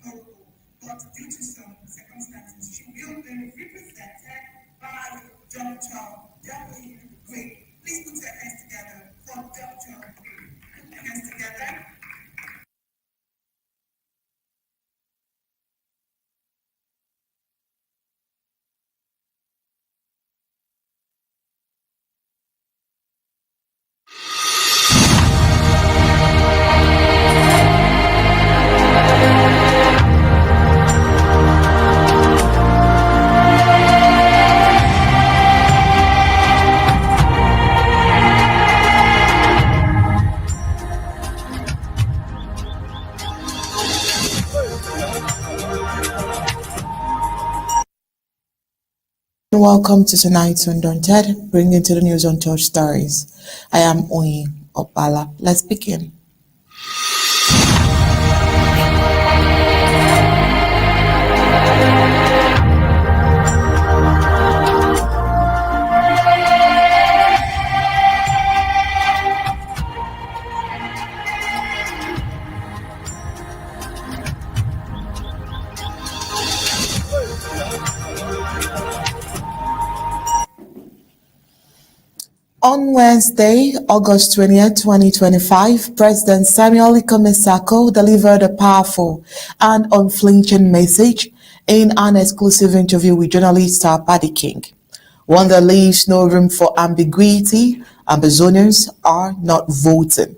local, but due to some circumstances, she will be represented by Dr. W. Gray. Please put your hands together for Dr. Gray. Put your hands together. Welcome to tonight's Undaunted, bringing to the news untold stories. I am Oyin Opala. Let's begin. On Wednesday, August 20th, 2025, President Samuel Sako delivered a powerful and unflinching message in an exclusive interview with journalist Paddy King. One that leaves no room for ambiguity. Ambazonians are not voting.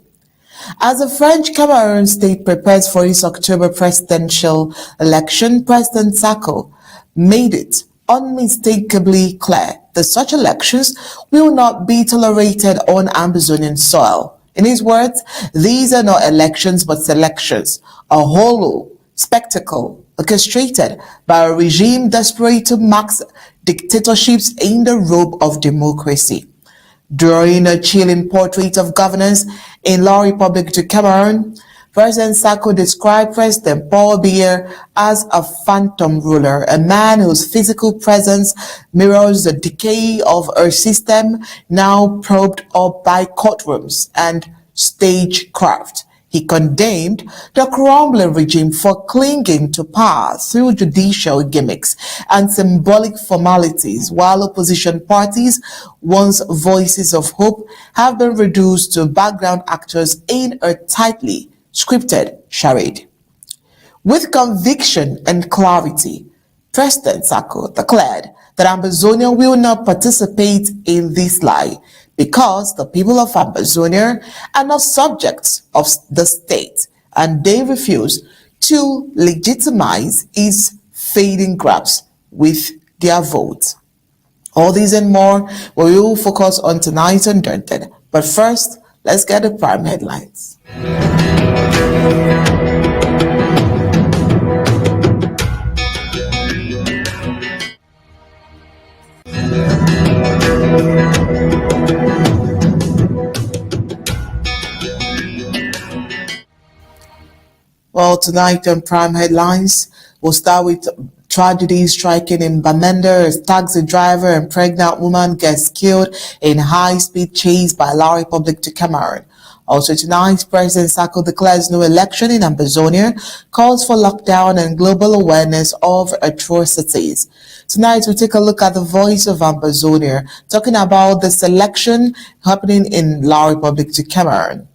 As the French Cameroon state prepares for its October presidential election, President Sako made it unmistakably clear that such elections will not be tolerated on Ambazonian soil. In his words, these are not elections but selections, a hollow spectacle orchestrated by a regime desperate to max dictatorships in the robe of democracy. Drawing a chilling portrait of governance in La République du Cameroun, President Sako described President Paul Biya as a phantom ruler, a man whose physical presence mirrors the decay of a system now propped up by courtrooms and stagecraft. He condemned the crumbling regime for clinging to power through judicial gimmicks and symbolic formalities, while opposition parties, once voices of hope, have been reduced to background actors in a tightly scripted charade. With conviction and clarity, President Sako declared that Ambazonia will not participate in this lie because the people of Ambazonia are not subjects of the state and they refuse to legitimize its fading grasp with their vote. All these and more we will focus on tonight's Undaunted. But first, let's get the prime headlines. Well, tonight on Prime Headlines, we'll start with tragedy striking in Bamenda. A taxi driver and pregnant woman gets killed in high-speed chase by La République du Cameroun. Also tonight, President Sako declares no election in Ambazonia, calls for lockdown and global awareness of atrocities. Tonight, we take a look at the voice of Ambazonia, talking about this election happening in La République du Cameroun.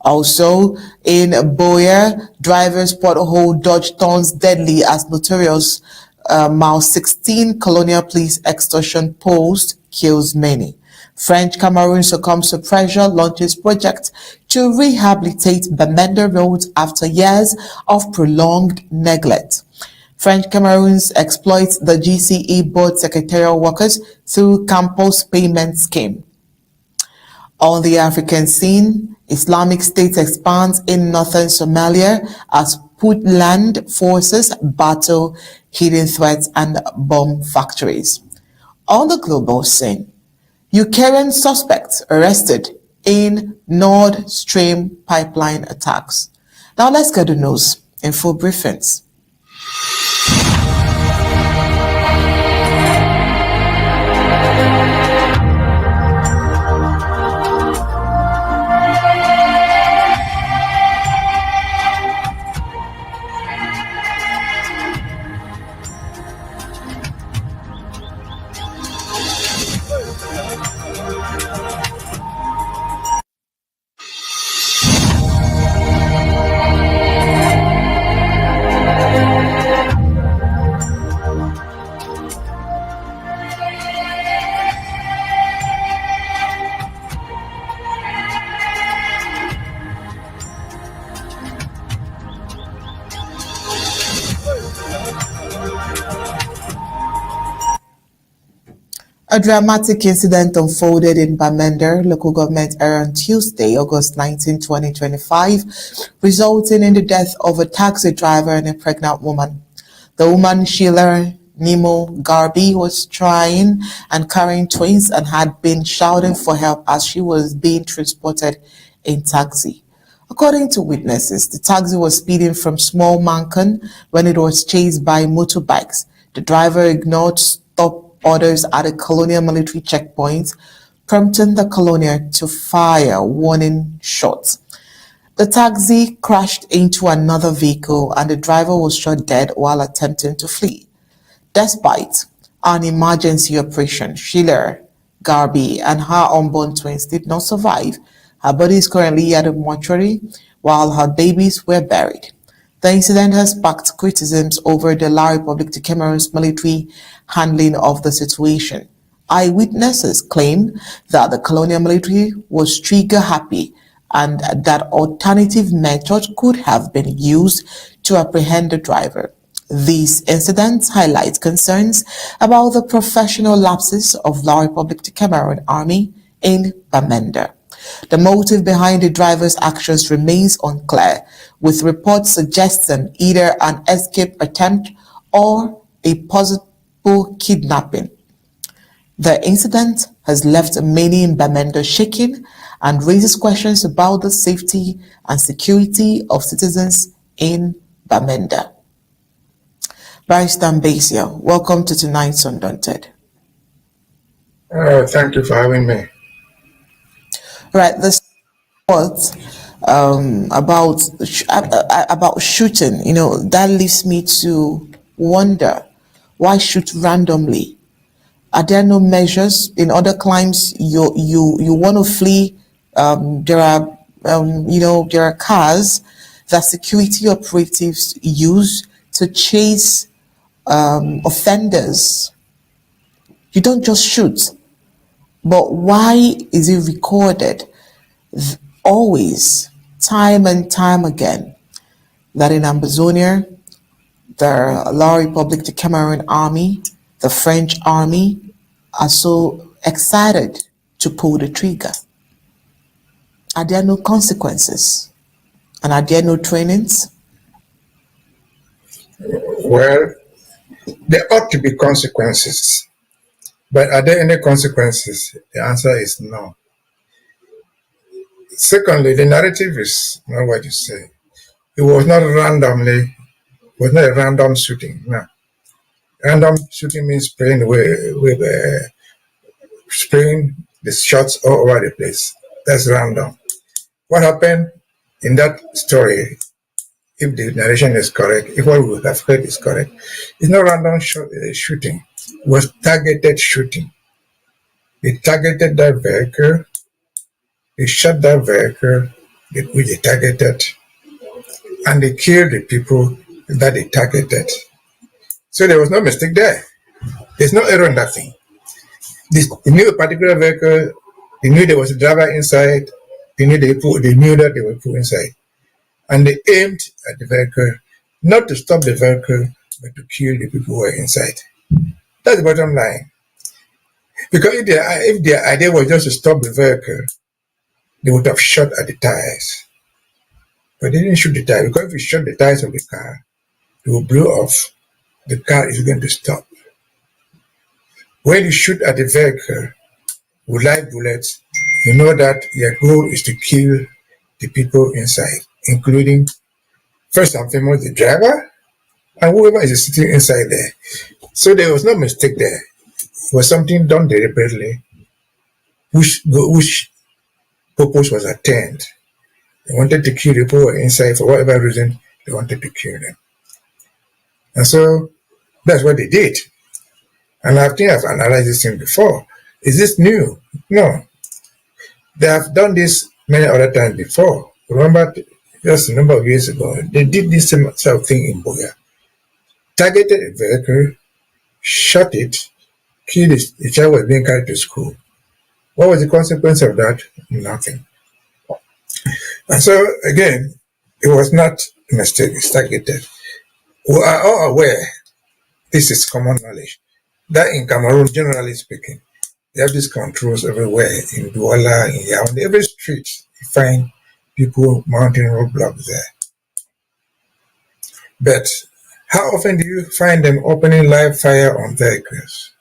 Also, in Boyer, driver's pothole dodge turns deadly as notorious Mile 16 colonial police extortion post kills many. French Cameroon succumbs to pressure, launches project to rehabilitate Bamenda Road after years of prolonged neglect. French Cameroons exploits the GCE board secretarial workers through campus payment scheme. On the African scene, Islamic State expands in northern Somalia as Puntland forces battle hidden threats and bomb factories. On the global scene, Ukrainian suspects arrested in Nord Stream pipeline attacks. Now let's get the news in full briefings. A dramatic incident unfolded in Bamenda local government area on Tuesday, August 19, 2025, resulting in the death of a taxi driver and a pregnant woman. The woman, Sheila Nemo Garbi, was trying and carrying twins and had been shouting for help as she was being transported in taxi. According to witnesses, the taxi was speeding from Small Mankan when it was chased by motorbikes. The driver ignored stop orders at a colonial military checkpoint, prompting the colonial to fire warning shots. The taxi crashed into another vehicle and the driver was shot dead while attempting to flee. Despite an emergency operation, Sheila Garbi and her unborn twins did not survive. Her body is currently at a mortuary while her babies were buried. The incident has sparked criticisms over the La République du Cameroon's military handling of the situation. Eyewitnesses claim that the colonial military was trigger-happy and that alternative methods could have been used to apprehend the driver. These incidents highlight concerns about the professional lapses of La République du Cameroon Army in Bamenda. The motive behind the driver's actions remains unclear, with reports suggesting either an escape attempt or a possible kidnapping. The incident has left many in Bamenda shaken and raises questions about the safety and security of citizens in Bamenda. Barrister Mbeseha, welcome to tonight's Undaunted. Thank you for having me. Right, this report about shooting, that leaves me to wonder why shoot randomly. Are there no measures in other crimes? You want to flee? There are cars that security operatives use to chase offenders. You don't just shoot. But why is it recorded always, time and time again, that in Ambazonia, the La République du Cameroon Army, the French Army, are so excited to pull the trigger? Are there no consequences? And are there no trainings? Well, there ought to be consequences. But are there any consequences? The answer is no. Secondly, the narrative is not what you say. It was not a random shooting. No. Random shooting means spraying the shots all over the place. That's random. What happened in that story, if the narration is correct, if what we have heard is correct, it's not random shooting. It was targeted shooting. They targeted that vehicle. They shot that vehicle which they targeted, and they killed the people that they targeted. So there was no mistake there. There's no error in that thing. They knew a particular vehicle. They knew there was a driver inside. They knew that they were put inside, and they aimed at the vehicle, not to stop the vehicle, but to kill the people who were inside. That's the bottom line. Because if their idea was just to stop the vehicle, they would have shot at the tires. But they didn't shoot the tires, because if you shot the tires of the car, it will blow off. The car is going to stop. When you shoot at the vehicle with live bullets, you know that your goal is to kill the people inside, including, first and foremost, the driver and whoever is sitting inside there. So there was no mistake there. It was something done deliberately, which purpose was attained. They wanted to kill the people who were inside for whatever reason. They wanted to kill them. And so that's what they did. And I think I've analyzed this thing before. Is this new? No. They have done this many other times before. Remember, just a number of years ago, they did this same sort of thing in Boya. Targeted a vehicle, shot it, killed it. The child was being carried to school. What was the consequence of that? Nothing. And so, again, it was not a mistake. It's targeted. We are all aware This is common knowledge. That in Cameroon, generally speaking, they have these controls everywhere, in Douala, in Yaoundé, every street, you find people mounting roadblocks there. But how often do you find them opening live fire on vehicles?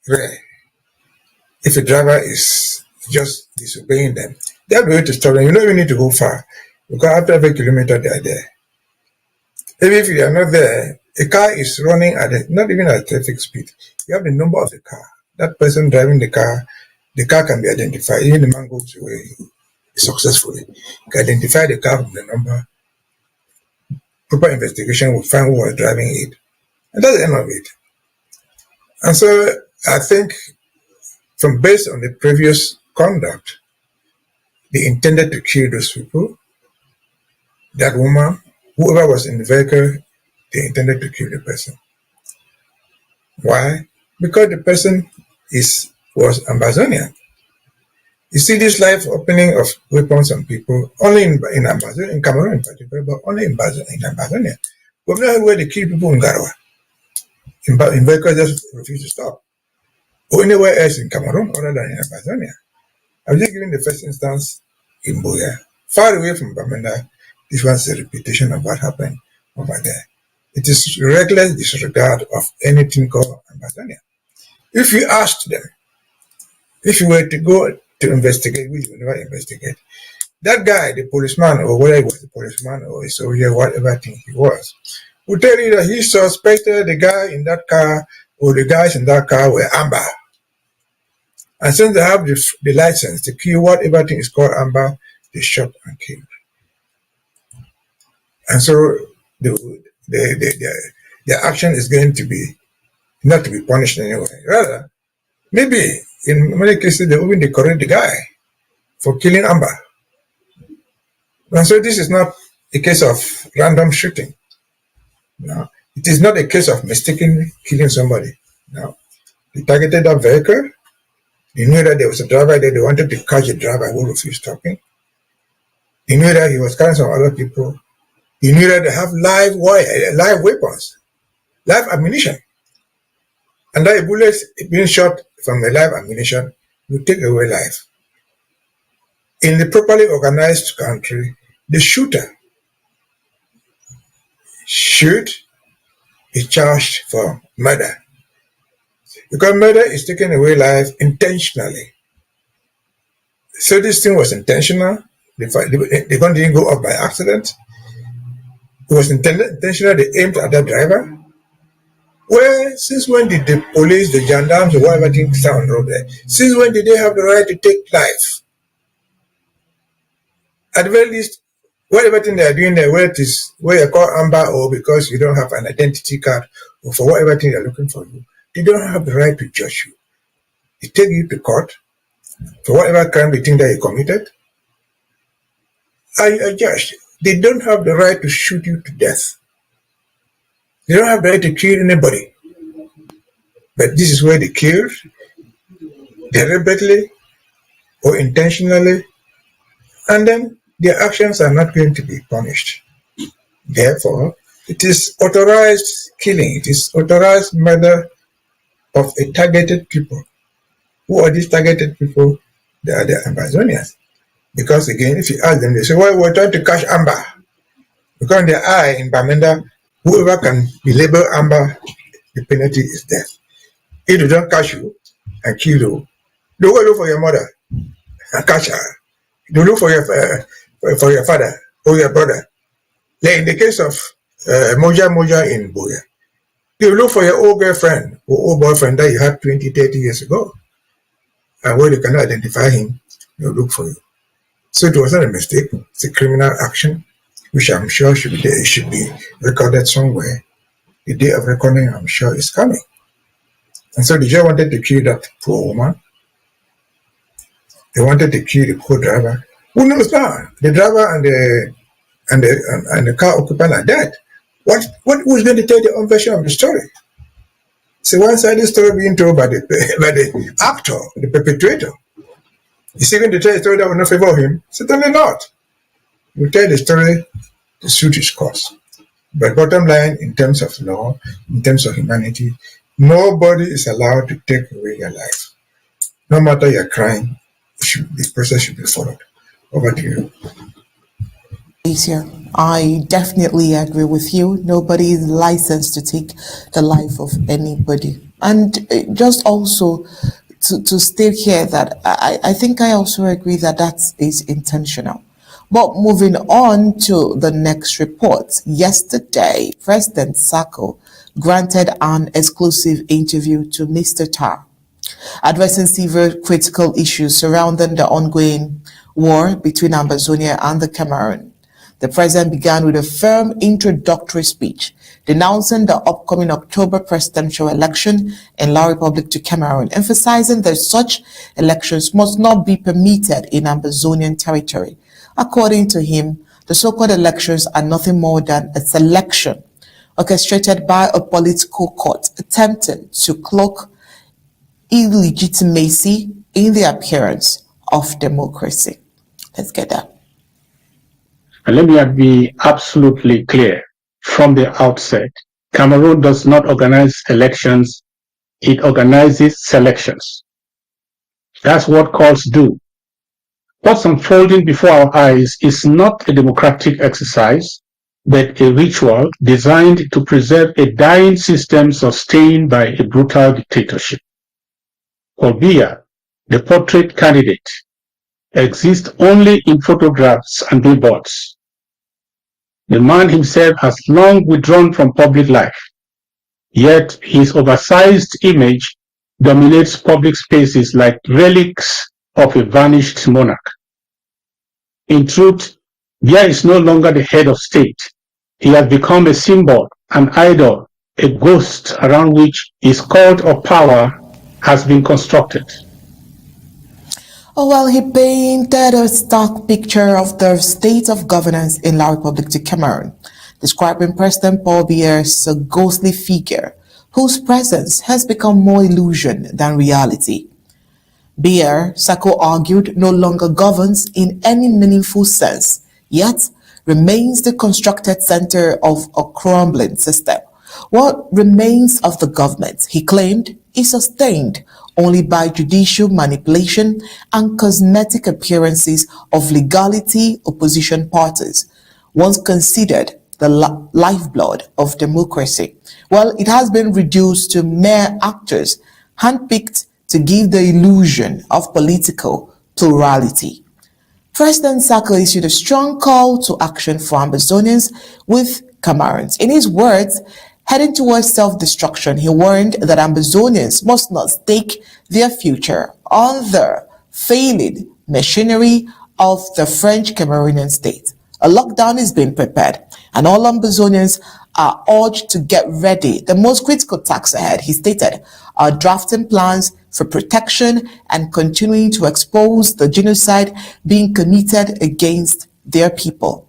Rare. If a driver is just disobeying them, they have the way to stop them. You don't even need to go far, because after every kilometer they are there. Even if you are not there, a car is running at not even at traffic speed. You have the number of the car. That person driving the car can be identified. Even the man goes away successfully. You can identify the car from the number. Proper investigation will find who was driving it. And that's the end of it. And so I think from based on the previous conduct, they intended to kill those people. That woman, whoever was in the vehicle, they intended to kill the person. Why? Because the person was Ambazonian. You see this live opening of weapons on people only in Ambazonia, in Cameroon in particular, but only in Ambazonia. We've not heard where they kill people in Garwa. In vehicles just refuse to stop. Or anywhere else in Cameroon other than in Ambazonia. I'm just giving the first instance in Buea. Far away from Bamenda, this was a repetition of what happened over there. It is reckless disregard of anything called Ambazonia. If you asked them, if you were to go to investigate, which you never investigate, that guy, the policeman, or whether he was the policeman or a soldier, whatever thing he was, would tell you that he suspected the guy in that car or the guys in that car were Amba. And since they have the license to kill whatever thing is called Amba, they shot and killed. And so their action is going to be not to be punished anyway. Rather, maybe in many cases they even decorate the guy for killing Amba. And so this is not a case of random shooting. No, it is not a case of mistakenly killing somebody. No, they targeted that vehicle. They knew that there was a driver there. They wanted to catch the driver who refused stopping. They knew that he was carrying some other people. They knew that they have live weapons, live ammunition. And that a bullet being shot from a live ammunition will take away life. In the properly organized country, the shooter should be charged for murder. Because murder is taking away life intentionally. So this thing was intentional. The gun didn't go off by accident. It was intentional. They aimed at that driver. Well, since when did the police, the gendarmes, or whatever thing stand on the road there? Since when did they have the right to take life? At the very least, whatever thing they are doing there, whether it is where you call Amba or because you don't have an identity card or for whatever thing they're looking for you, they don't have the right to judge you. They take you to court for whatever crime they think that you committed. I judged. They don't have the right to shoot you to death. They don't have the right to kill anybody. But this is where they killed, deliberately or intentionally, and then their actions are not going to be punished. Therefore, it is authorized killing, it is authorized murder of a targeted people. Who are these targeted people? They are the Ambazonians. Because again, if you ask them, they say, well, we're trying to catch Amba. Because in their eye, in Bamenda, whoever can be labeled Amba, the penalty is death. If they don't catch you and kill you, they will look for your mother and catch her. They look for your father or your brother. Like in the case of Moja in Buea, they will look for your old girlfriend or old boyfriend that you had 20, 30 years ago. And where they cannot identify him, they will look for you. So it was not a mistake. It's a criminal action, which I'm sure should be recorded somewhere. The day of recording, I'm sure, is coming. And so they just wanted to kill that poor woman. They wanted to kill the poor driver. Who knows now? The driver and the car occupant are dead. Who's going to tell their own version of the story? It's a one-sided story being told by the actor, the perpetrator. Is he going to tell a story that will not favor him? Certainly not. He will tell the story to suit his cause. But bottom line, in terms of law, in terms of humanity, nobody is allowed to take away your life. No matter your crime, the process should be followed. Over to you. Here, I definitely agree with you. Nobody is licensed to take the life of anybody. And just also to state here that I think I also agree that that is intentional. But moving on to the next report. Yesterday, President Sako granted an exclusive interview to Mr. Tar, addressing several critical issues surrounding the ongoing war between Ambazonia and the Cameroon. The president began with a firm introductory speech denouncing the upcoming October presidential election in La Republic to Cameroon, emphasizing that such elections must not be permitted in Ambazonian territory. According to him, the so-called elections are nothing more than a selection orchestrated by a political court attempting to cloak illegitimacy in the appearance of democracy. Let's get that. And let me be absolutely clear from the outset. Cameroon does not organize elections, it organizes selections. That's what courts do. What's unfolding before our eyes is not a democratic exercise, but a ritual designed to preserve a dying system sustained by a brutal dictatorship. Albeit, the portrait candidate exists only in photographs and billboards. The man himself has long withdrawn from public life, yet his oversized image dominates public spaces like relics of a vanished monarch. In truth, Biya is no longer the head of state. He has become a symbol, an idol, a ghost around which his cult of power has been constructed. Oh, well, he painted a stark picture of the state of governance in La Republic de Cameroon, describing President Paul Biya as a ghostly figure whose presence has become more illusion than reality. Biya, Sako argued, no longer governs in any meaningful sense, yet remains the constructed center of a crumbling system. What remains of the government, he claimed, is sustained only by judicial manipulation and cosmetic appearances of legality opposition parties, once considered the lifeblood of democracy. Well, it has been reduced to mere actors, handpicked to give the illusion of political plurality. President Sako issued a strong call to action for Ambazonians with Cameroons. In his words, heading towards self-destruction, he warned that Ambazonians must not stake their future on the failing machinery of the French Cameroonian state. A lockdown is being prepared, and all Ambazonians are urged to get ready. The most critical task ahead, he stated, are drafting plans for protection and continuing to expose the genocide being committed against their people.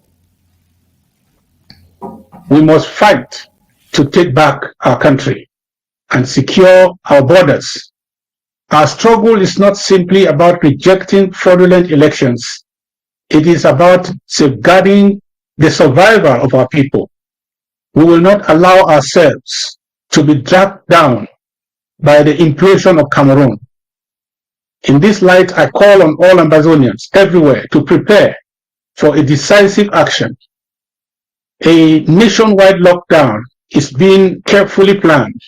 We must fight to take back our country and secure our borders. Our struggle is not simply about rejecting fraudulent elections. It is about safeguarding the survival of our people. We will not allow ourselves to be dragged down by the implosion of Cameroon. In this light, I call on all Ambazonians everywhere to prepare for a decisive action. A nationwide lockdown is being carefully planned.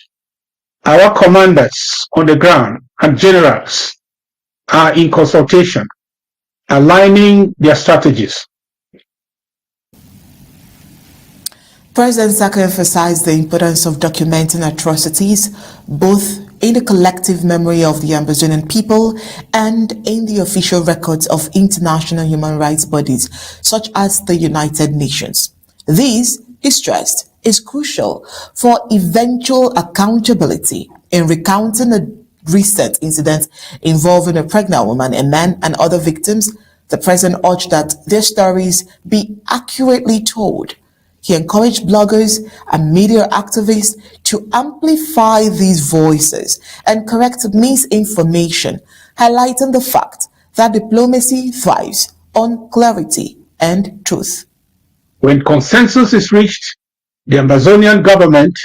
Our commanders on the ground and generals are in consultation, aligning their strategies. President Sako emphasized the importance of documenting atrocities, both in the collective memory of the Ambazonian people and in the official records of international human rights bodies, such as the United Nations. This, he stressed, is crucial for eventual accountability. In recounting a recent incident involving a pregnant woman, a man, and other victims, the president urged that their stories be accurately told. He encouraged bloggers and media activists to amplify these voices and correct misinformation, highlighting the fact that diplomacy thrives on clarity and truth. When consensus is reached, The Ambazonian government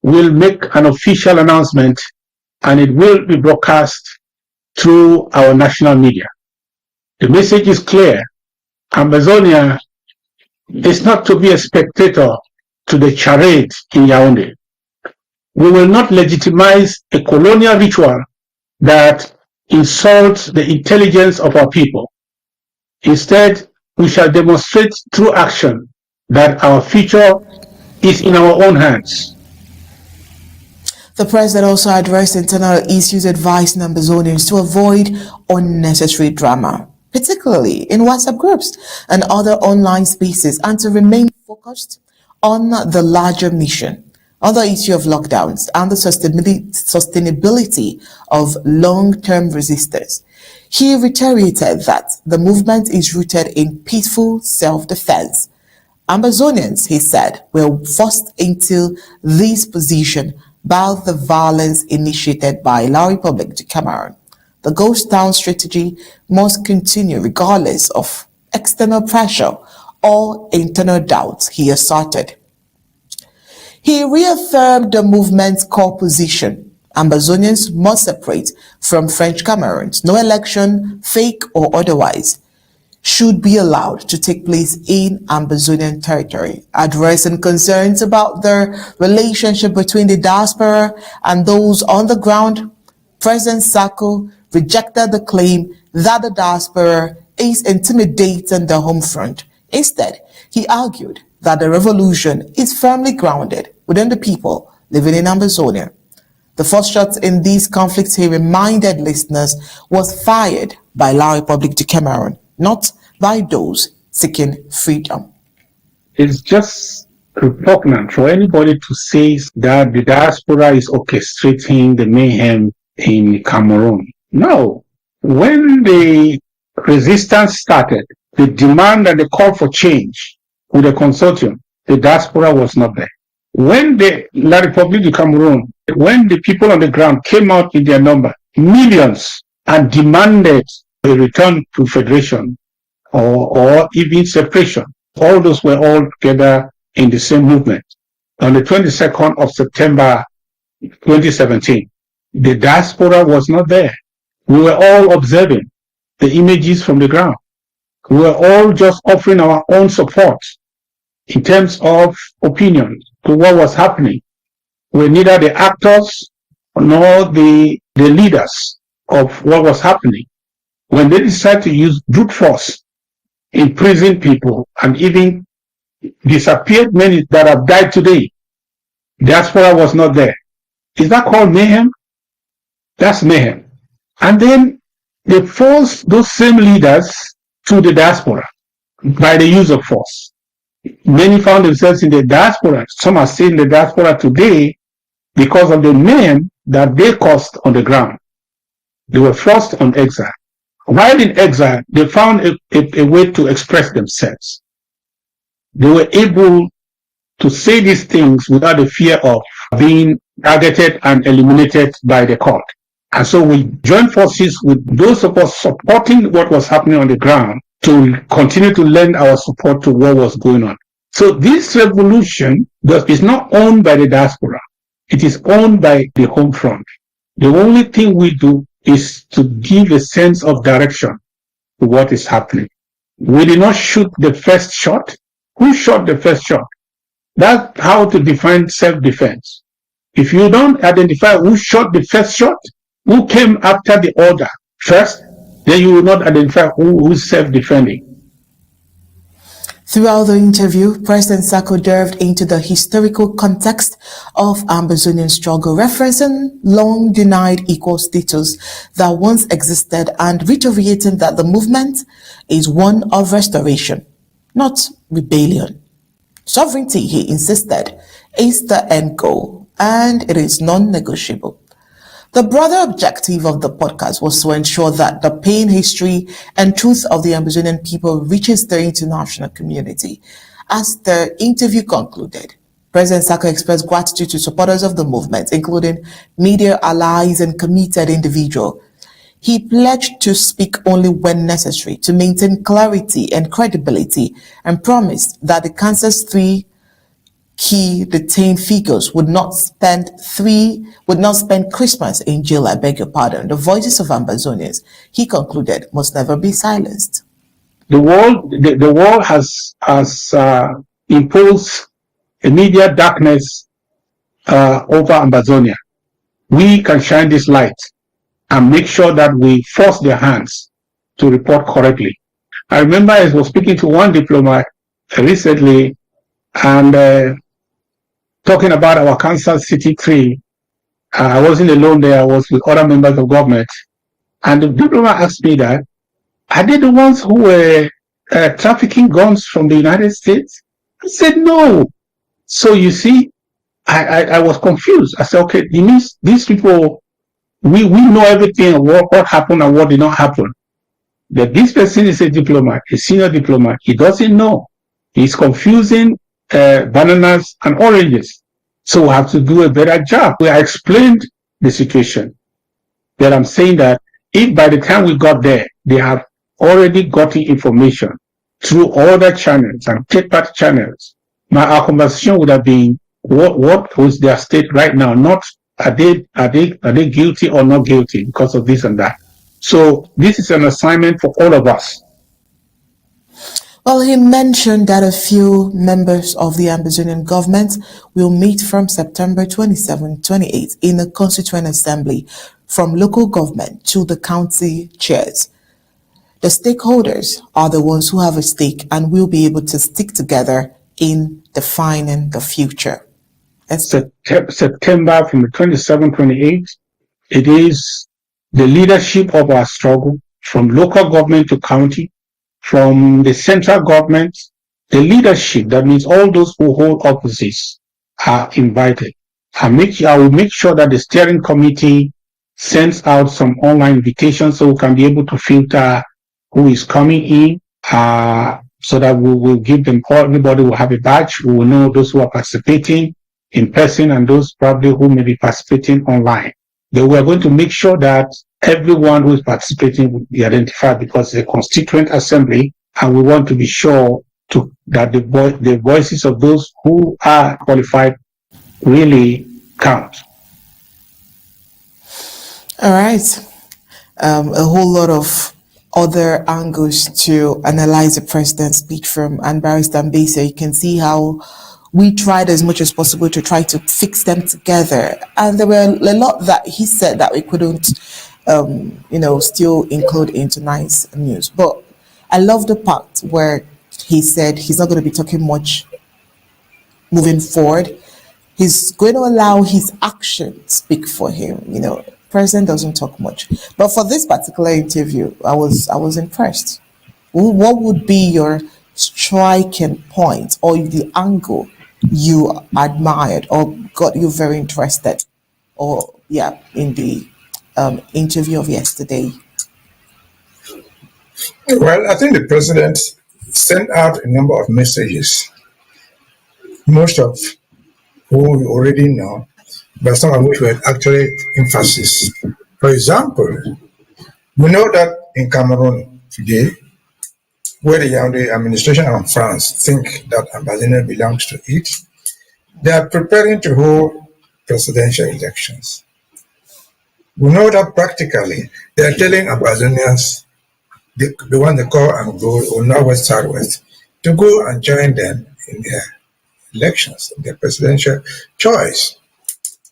will make an official announcement and it will be broadcast through our national media. The message is clear. Ambazonia is not to be a spectator to the charade in Yaoundé. We will not legitimize a colonial ritual that insults the intelligence of our people. Instead, we shall demonstrate through action that our future is in our own hands. The president also addressed internal issues, advising Ambazonians to avoid unnecessary drama, particularly in WhatsApp groups and other online spaces, and to remain focused on the larger mission, on the issue of lockdowns and the sustainability of long-term resistance. He reiterated that the movement is rooted in peaceful self-defense. Ambazonians, he said, were forced into this position by the violence initiated by La République du Cameroon. The ghost town strategy must continue regardless of external pressure or internal doubts, he asserted. He reaffirmed the movement's core position. Ambazonians must separate from French Cameroons. No election, fake or otherwise, should be allowed to take place in Ambazonian territory. Addressing concerns about the relationship between the diaspora and those on the ground, President Sako rejected the claim that the diaspora is intimidating the home front. Instead, he argued that the revolution is firmly grounded within the people living in Ambazonia. The first shot in these conflicts, he reminded listeners, was fired by La République du Cameroon, not by those seeking freedom. It's just repugnant for anybody to say that the diaspora is orchestrating the mayhem in Cameroon. No. When the resistance started, the demand and the call for change with the consortium, the diaspora was not there. When the La République du Cameroon, when the people on the ground came out in their number, millions, and demanded a return to federation or even separation, all those were all together in the same movement. On the 22nd of September 2017, the diaspora was not there. We were all observing the images from the ground. We were all just offering our own support in terms of opinion to what was happening. We were neither the actors nor the leaders of what was happening. When they decided to use brute force, imprison people, and even disappeared many that have died today, diaspora was not there. Is that called mayhem? That's mayhem. And then they forced those same leaders to the diaspora by the use of force. Many found themselves in the diaspora. Some are still in the diaspora today because of the mayhem that they caused on the ground. They were forced on exile. While in exile, they found a way to express themselves. They were able to say these things without the fear of being targeted and eliminated by the court. And so we joined forces with those of us supporting what was happening on the ground to continue to lend our support to what was going on. So this revolution is not owned by the diaspora. It is owned by the home front. The only thing we do is to give a sense of direction to what is happening. We did not shoot the first shot. Who shot the first shot? That's how to define self-defense. If you don't identify who shot the first shot, who came after the order first, then you will not identify who is self-defending. Throughout the interview, President Sako delved into the historical context of Ambazonian struggle, referencing long-denied equal status that once existed and reiterating that the movement is one of restoration, not rebellion. Sovereignty, he insisted, is the end goal, and it is non-negotiable. The broader objective of the podcast was to ensure that the pain, history, and truth of the Ambazonian people reaches the international community. As the interview concluded, President Sako expressed gratitude to supporters of the movement, including media allies and committed individuals. He pledged to speak only when necessary to maintain clarity and credibility, and promised that the cancer's 3 key detained figures would not spend Christmas in jail, I beg your pardon. The voices of Ambazonians, he concluded, must never be silenced. The world has imposed a media darkness over Ambazonia. We can shine this light and make sure that we force their hands to report correctly. I remember I was speaking to one diplomat recently and talking about our Kansas City 3. I wasn't alone there, I was with other members of government. And the diplomat asked me that, are they the ones who were trafficking guns from the United States? I said, no. So you see, I was confused. I said, okay, it means these people, we know everything of what happened and what did not happen. That this person is a diplomat, a senior diplomat. He doesn't know. He's confusing bananas and oranges. So we have to do a better job. I explained the situation. That I'm saying that if by the time we got there, they have already gotten information through other channels and third-party channels, our conversation would have been, what was their state right now? Not are they guilty or not guilty because of this and that. So this is an assignment for all of us. Well, he mentioned that a few members of the Ambazonian government will meet from September 27-28 in the Constituent Assembly, from local government to the county chairs. The stakeholders are the ones who have a stake and will be able to stick together in defining the future. September from the 27-28, it is the leadership of our struggle from local government to county, from the central government, the leadership, that means all those who hold offices are invited. I will make sure that the steering committee sends out some online invitations so we can be able to filter who is coming in, so that we will give them, everybody will have a badge. We will know those who are participating in person and those probably who may be participating online. Then we are going to make sure that everyone who is participating will be identified, because it's a constituent assembly, and we want to be sure that the voices of those who are qualified really count. All right. A whole lot of other angles to analyze the president's speech from, and Barrister Mbeseha. You can see how we tried as much as possible to try to fix them together, and there were a lot that he said that we couldn't still include in tonight's news. But I love the part where he said he's not going to be talking much moving forward. He's going to allow his actions speak for him. President doesn't talk much. But for this particular interview, I was impressed. What would be your striking point or the angle you admired or got you very interested in the interview of yesterday? Well, I think the president sent out a number of messages, most of whom we already know, but some of which were actually emphasis. For example, we know that in Cameroon today, where the administration of France think that Ambazonia belongs to it, they are preparing to hold presidential elections. We know that practically they are telling Ambazonians, the one they call Angola or Northwest Southwest, to go and join them in their elections, their presidential choice,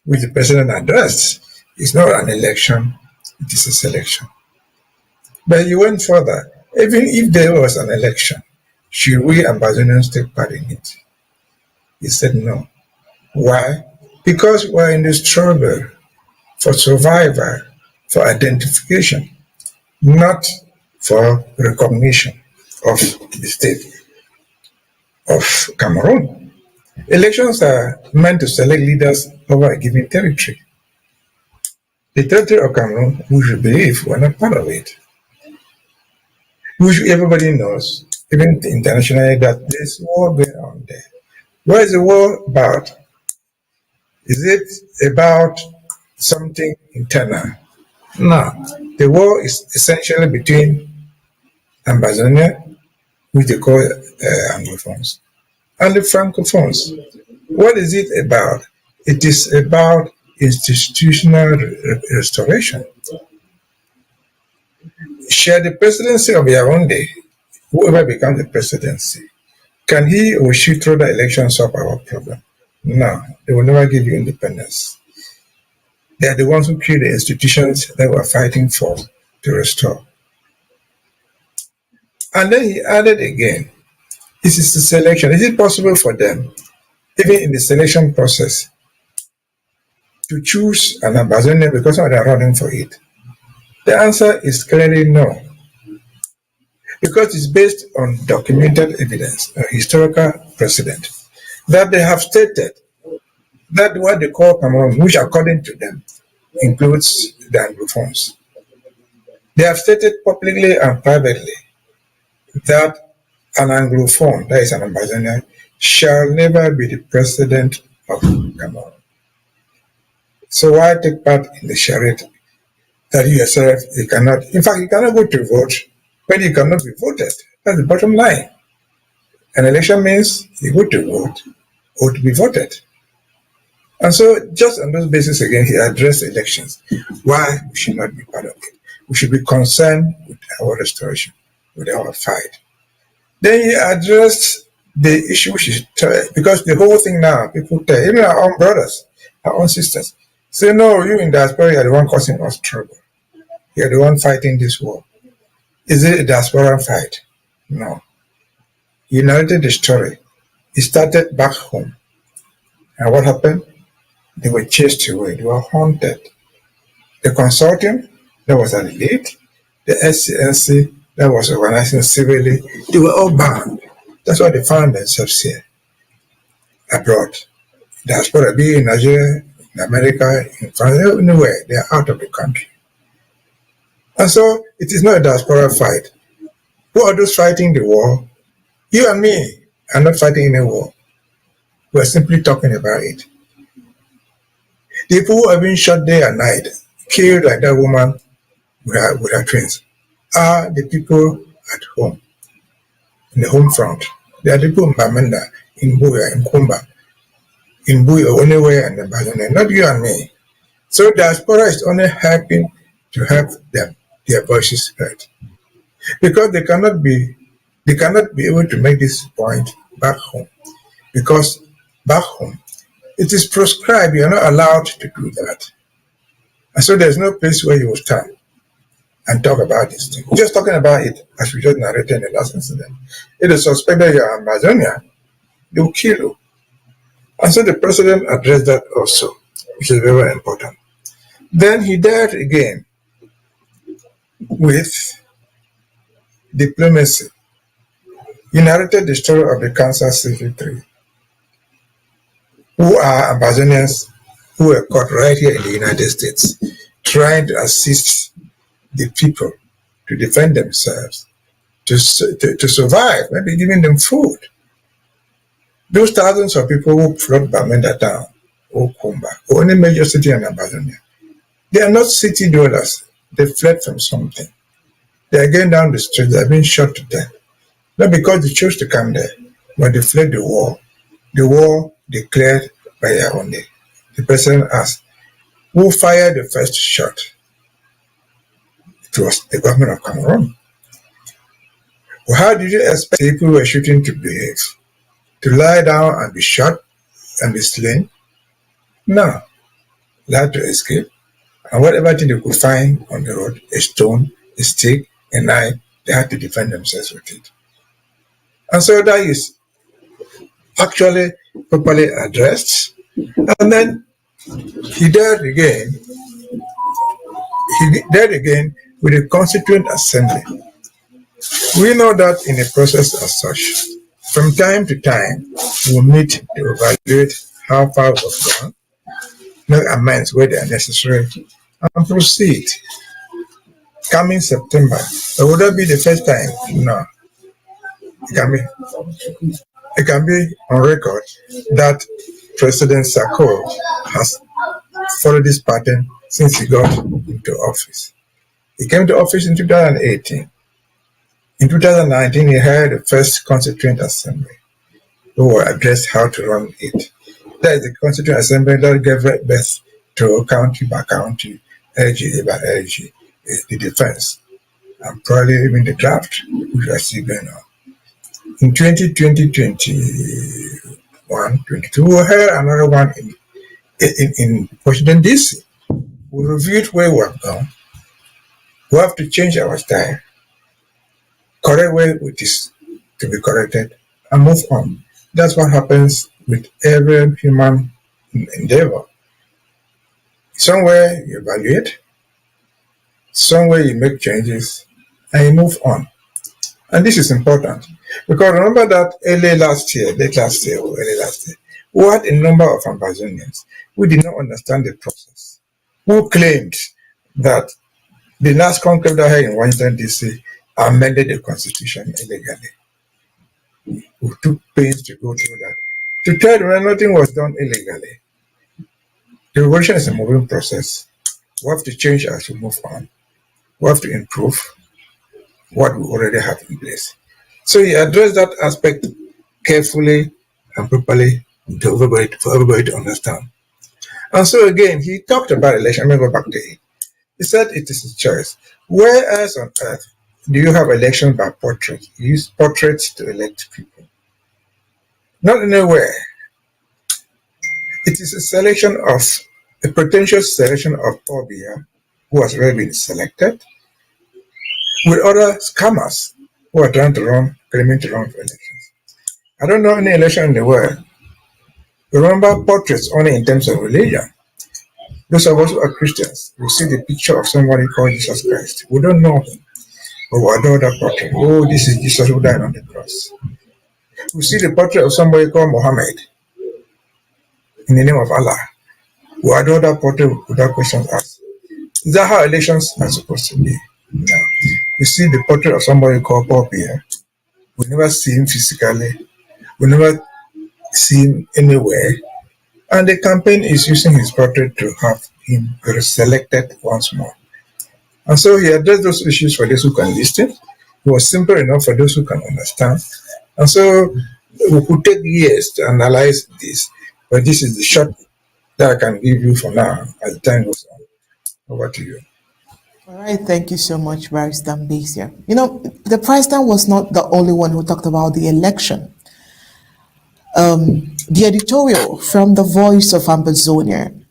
which the president addressed. It's not an election, it is a selection. But he went further. Even if there was an election, should we Ambazonians take part in it? He said no. Why? Because we're in the struggle for survival, for identification, not for recognition of the state of Cameroon. Elections are meant to select leaders over a given territory. The territory of Cameroon, we should believe we're not part of it. Everybody knows, even internationally, that there's war going on there. What is the war about? Is it about something internal? No. The war is essentially between Ambazonia, which they call Anglophones, and the Francophones. What is it about? It is about institutional restoration. Share the presidency of Yaoundé, whoever becomes the presidency, can he or she throw the election solve our problem? No, they will never give you independence. They are the ones who create the institutions that we're fighting for to restore. And then he added again, this is the selection. Is it possible for them, even in the selection process, to choose an Ambazonian because they are running for it? The answer is clearly no. Because it's based on documented evidence, a historical precedent, that they have stated that what they call Cameroon, which according to them includes the Anglophones. They have stated publicly and privately that an Anglophone, that is an Ambazonian, shall never be the president of Cameroon. So why take part in the charade that you yourself, you cannot, in fact, you cannot go to vote when you cannot be voted. That's the bottom line. An election means you go to vote or to be voted. And so just on those basis again, he addressed elections. Why we should not be part of it. We should be concerned with our restoration, with our fight. Then he addressed the issue, which is because the whole thing now, people tell, even our own brothers, our own sisters, say, no, you in diaspora, you're the one causing us trouble. You're the one fighting this war. Is it a diaspora fight? No. He narrated the story. It started back home. And what happened? They were chased away. They were haunted. The consortium that was at the lead, the SCNC that was organizing civilly, they were all banned. That's why they found themselves here, abroad. Diaspora, be in Nigeria, in America, in France, anywhere, they are out of the country. And so it is not a diaspora fight. Who are those fighting the war? You and me are not fighting any war. We are simply talking about it. The people who have been shot day and night, killed like that woman with her twins, are the people at home, in the home front. They are the people in Bamenda, in Buya, in Kumba, in Buya, or anywhere in the Ambazonia, not you and me. So diaspora is only helping to help them, their voices heard. Because they cannot be able to make this point back home. Because back home, it is proscribed, you are not allowed to do that. And so there's no place where you will stand and talk about this thing. Just talking about it, as we just narrated in the last incident. If they suspect that you are Ambazonia, they will kill you. And so the president addressed that also, which is very important. Then he dared again with diplomacy. He narrated the story of the Kansas City Three, who are Ambazonians who were caught right here in the United States, trying to assist the people to defend themselves, to survive, maybe giving them food. Those thousands of people who flood Bamenda town, or Kumba, or any major city in Ambazonia, they are not city dwellers. They fled from something. They are going down the street, they are being shot to death. Not because they chose to come there, but they fled the war declared by Yaoundé. The president asked, who fired the first shot? It was the government of Cameroon. Well, how did you expect people who were shooting to behave? To lie down and be shot and be slain? No. They had to escape. And whatever thing they could find on the road, a stone, a stick, a knife, they had to defend themselves with it. And so that is actually properly addressed. And then he dared again with the Constituent Assembly. We know that in a process as such, from time to time, we'll meet to evaluate how far we've gone, make amends where they are necessary, and proceed. Coming September, would that be the first time? No. It can be on record that President Sako has followed this pattern since he got into office. He came to office in 2018. In 2019, he held the first Constituent Assembly, who were addressed how to run it. That is the Constituent Assembly that gave birth to county by county, LGA by LG, the defense, and probably even the draft, which are still going on. In 2020, 21, 22, we had another one in Washington, D.C. We reviewed where we have gone. We have to change our style, correct where it is to be corrected, and move on. That's what happens with every human endeavor. Somewhere you evaluate, somewhere you make changes, and you move on. And this is important because remember that late last year, we had a number of Ambazonians who did not understand the process, who claimed that the last conclave that had in Washington, D.C. amended the Constitution illegally. We took pains to go through that, to tell them that nothing was done illegally. The revolution is a moving process. We have to change as we move on. We have to improve what we already have in place. So he addressed that aspect carefully and properly for everybody to understand. And so again, he talked about election. Let me go back to it. He said it is a choice. Where else on earth do you have election by portrait? You use portraits to elect people. Not anywhere. It is a potential selection of Paul Biya, who has already been selected, with other scammers who are claiming to run for elections. I don't know any election in the world. Remember portraits only in terms of religion. Those of us who are Christians, we see the picture of somebody called Jesus Christ. We don't know him, but we adore that portrait. Oh, this is Jesus who died on the cross. We see the portrait of somebody called Muhammad in the name of Allah. We adore that portrait without questions asked. Is that how elections are supposed to be? No. We see the portrait of somebody called Paul Biya. We never see him physically. We never see him anywhere. And the campaign is using his portrait to have him reselected once more. And so he addressed those issues for those who can listen. It was simple enough for those who can understand. And so we could take years to analyze this, but this is the shot that I can give you for now as the time goes on. Over to you. All right, thank you so much, Barrister Mbeseha. You know, the president was not the only one who talked about the election. The editorial from the Voice of Ambazonia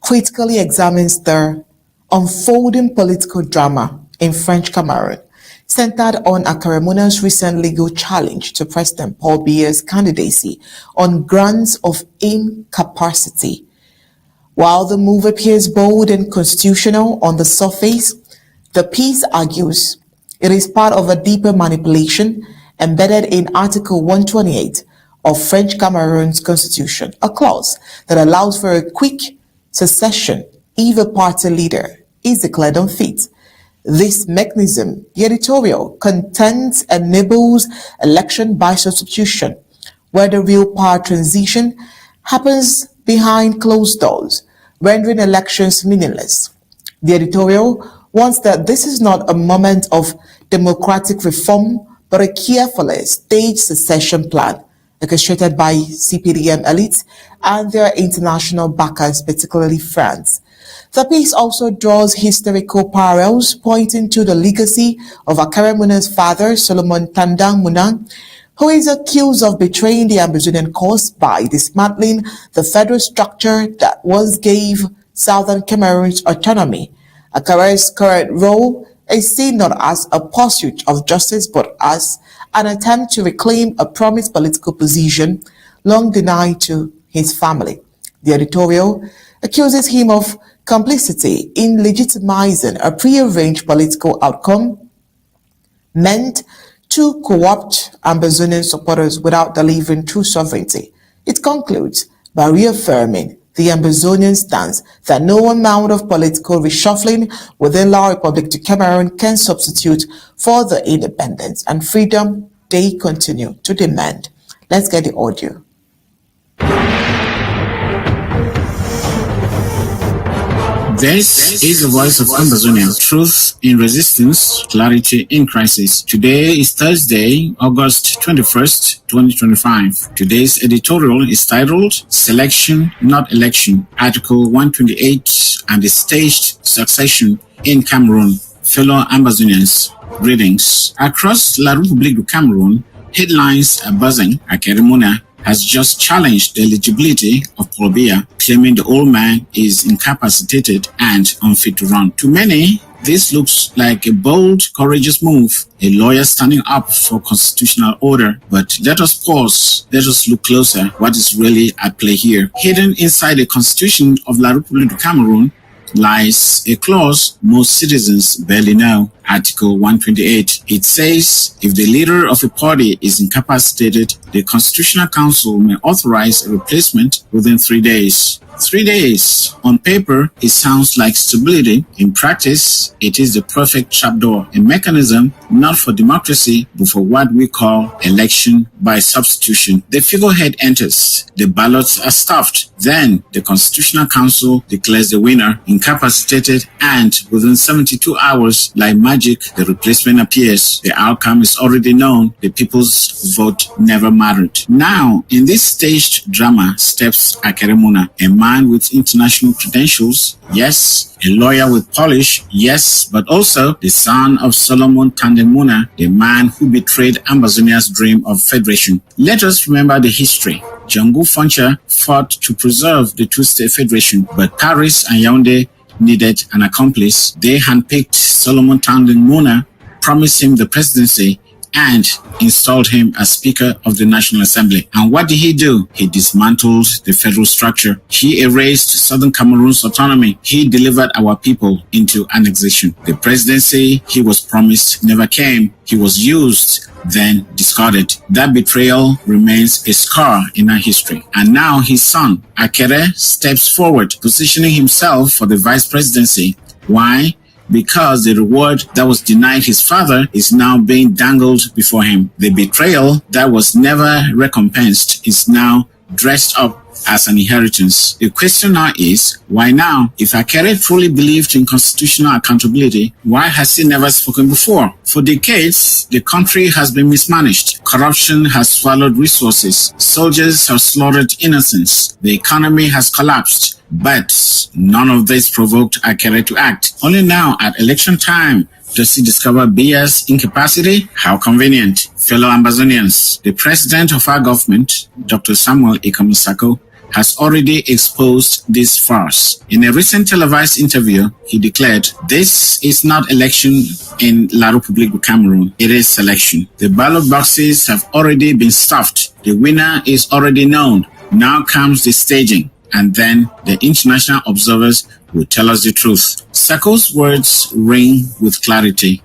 critically examines the unfolding political drama in French Cameroon, centered on Akaremuna's recent legal challenge to President Paul Biya's candidacy on grounds of incapacity. While the move appears bold and constitutional on the surface, the piece argues it is part of a deeper manipulation embedded in Article 128 of French Cameroon's constitution, a clause that allows for a quick secession if a party leader is declared unfit. This mechanism, the editorial, contends enables election by substitution, where the real power transition happens behind closed doors, rendering elections meaningless. The editorial warns that this is not a moment of democratic reform, but a carefully staged secession plan orchestrated by CPDM elites and their international backers, particularly France. The piece also draws historical parallels, pointing to the legacy of Akaremuna's father, Solomon Tandang Munang, who is accused of betraying the Ambazonian cause by dismantling the federal structure that once gave Southern Cameroon's autonomy. Akare's current role is seen not as a pursuit of justice, but as an attempt to reclaim a promised political position long denied to his family. The editorial accuses him of complicity in legitimizing a prearranged political outcome meant to co-opt Ambazonian supporters without delivering true sovereignty. It concludes by reaffirming the Ambazonian stance that no amount of political reshuffling within La République Cameroon can substitute for the independence and freedom they continue to demand. Let's get the audio. This is the voice of Ambazonia. Truth in resistance, clarity in crisis. Today is Thursday, August 21st, 2025. Today's editorial is titled Selection, Not Election, Article 128 and the Staged Succession in Cameroon. Fellow Ambazonians, greetings. Across La République du Cameroon, headlines are buzzing. Akerimuna has just challenged the eligibility of Paul Biya, claiming the old man is incapacitated and unfit to run. To many, this looks like a bold, courageous move, a lawyer standing up for constitutional order. But let us pause. Let us look closer. What is really at play here? Hidden inside the constitution of La République du Cameroon lies a clause most citizens barely know. Article 128. It says, if the leader of a party is incapacitated, the Constitutional Council may authorize a replacement within 3 days. 3 days. On paper, it sounds like stability. In practice, it is the perfect trapdoor, a mechanism not for democracy, but for what we call election by substitution. The figurehead enters. The ballots are stuffed. Then, the Constitutional Council declares the winner incapacitated, and within 72 hours, like magic, the replacement appears. The outcome is already known. The people's vote never mattered. Now, in this staged drama steps Akerimuna, a man with international credentials, yes, a lawyer with polish, yes, but also the son of Solomon Tandemuna, the man who betrayed Ambazonia's dream of federation. Let us remember the history. Django Funcha fought to preserve the two-state federation, but Paris and Yaoundé needed an accomplice. They handpicked Solomon Tandemuna, promised him the presidency, and installed him as Speaker of the National Assembly. And what did he do? He dismantled the federal structure. He erased Southern Cameroon's autonomy. He delivered our people into annexation. The presidency he was promised never came. He was used, then discarded. That betrayal remains a scar in our history. And now his son, Akere, steps forward, positioning himself for the vice presidency. Why? Because the reward that was denied his father is now being dangled before him. The betrayal that was never recompensed is now dressed up as an inheritance. The question now is, why now? If Akere truly believed in constitutional accountability, why has he never spoken before? For decades, the country has been mismanaged. Corruption has swallowed resources. Soldiers have slaughtered innocents. The economy has collapsed. But none of this provoked Akere to act. Only now, at election time, does he discover Biya's incapacity? How convenient. Fellow Ambazonians, the president of our government, Dr. Samuel Sako, has already exposed this farce. In a recent televised interview, he declared, this is not election in La République du Cameroon, it is selection. The ballot boxes have already been stuffed. The winner is already known. Now comes the staging, and then the international observers will tell us the truth. Sako's words ring with clarity.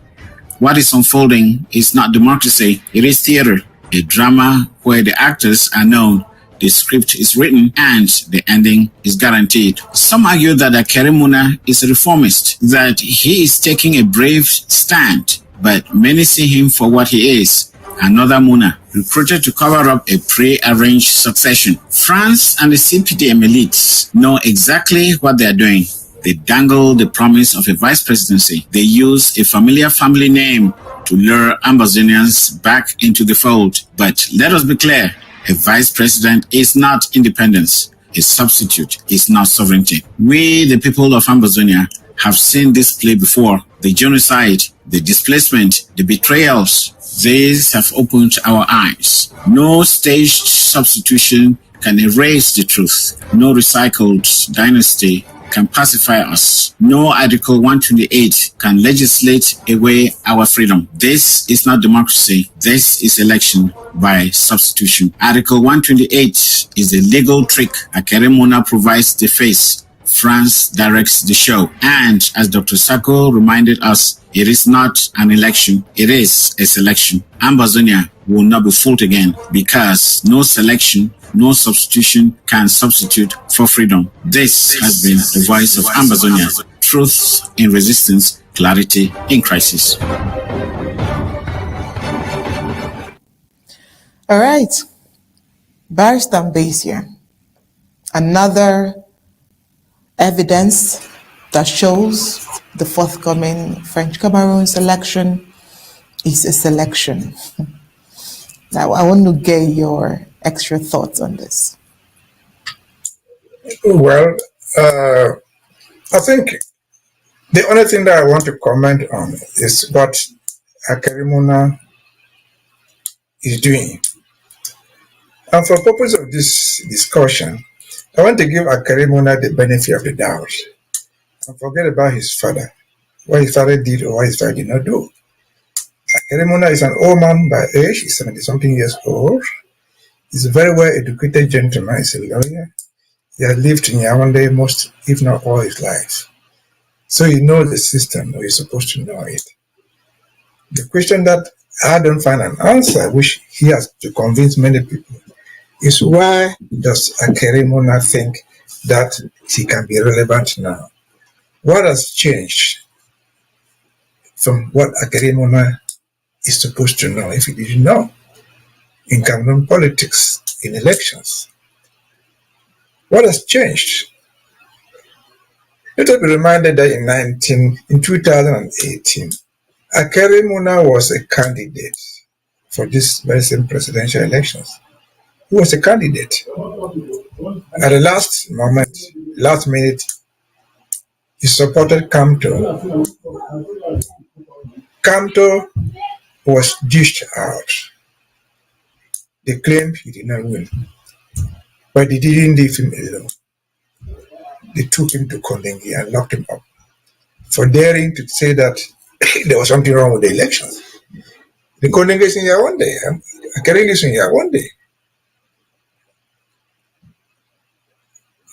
What is unfolding is not democracy, it is theater, a drama where the actors are known, the script is written, and the ending is guaranteed. Some argue that Akerimuna is a reformist, that he is taking a brave stand, but many see him for what he is, another Muna, recruited to cover up a pre-arranged succession. France and the CPDM elites know exactly what they are doing. They dangle the promise of a vice presidency. They use a familiar family name to lure Ambazonians back into the fold. But let us be clear, a vice president is not independence. A substitute is not sovereignty. We, the people of Ambazonia, have seen this play before. The genocide, the displacement, the betrayals. These have opened our eyes. No staged substitution can erase the truth. No recycled dynasty can pacify us. No Article 128 can legislate away our freedom. This is not democracy. This is election by substitution. Article 128 is a legal trick. Akerimuna provides the face. France directs the show. And as Dr. Sako reminded us, it is not an election, it is a selection. Ambazonia will not be fooled again because no selection, no substitution can substitute for freedom. This has been the voice of Ambazonia. Truth in resistance, clarity in crisis. All right. Barrister Mbeseha, another evidence that shows the forthcoming French Cameroon's election is a selection. Now, I want to get your extra thoughts on this. Well, I think the only thing that I want to comment on is what Akarimuna is doing. And for purpose of this discussion, I want to give Akarimuna the benefit of the doubt and forget about his father, what his father did or what his father did not do. Akarimuna is an old man by age, he's 70-something years old. He's a very well-educated gentleman, he's a lawyer. He has lived in Yaoundé most, if not all, his life. So he knows the system, or he's supposed to know it. The question that I don't find an answer, which he has to convince many people, is why does Akarimuna think that he can be relevant now? What has changed from what Akarimuna is supposed to know, if he didn't know, in Cameroon politics, in elections? What has changed? Let us be reminded that in 2018, Akarimuna was a candidate for this very same presidential elections. He was a candidate. At the last moment, last minute, he supported Kamto. Kamto was dished out. They claimed he did not win, but they didn't leave him alone. They took him to Condemns and locked him up for daring to say that there was something wrong with the elections. The Condemns is in Yaoundé. Akarimuna is in Yaoundé.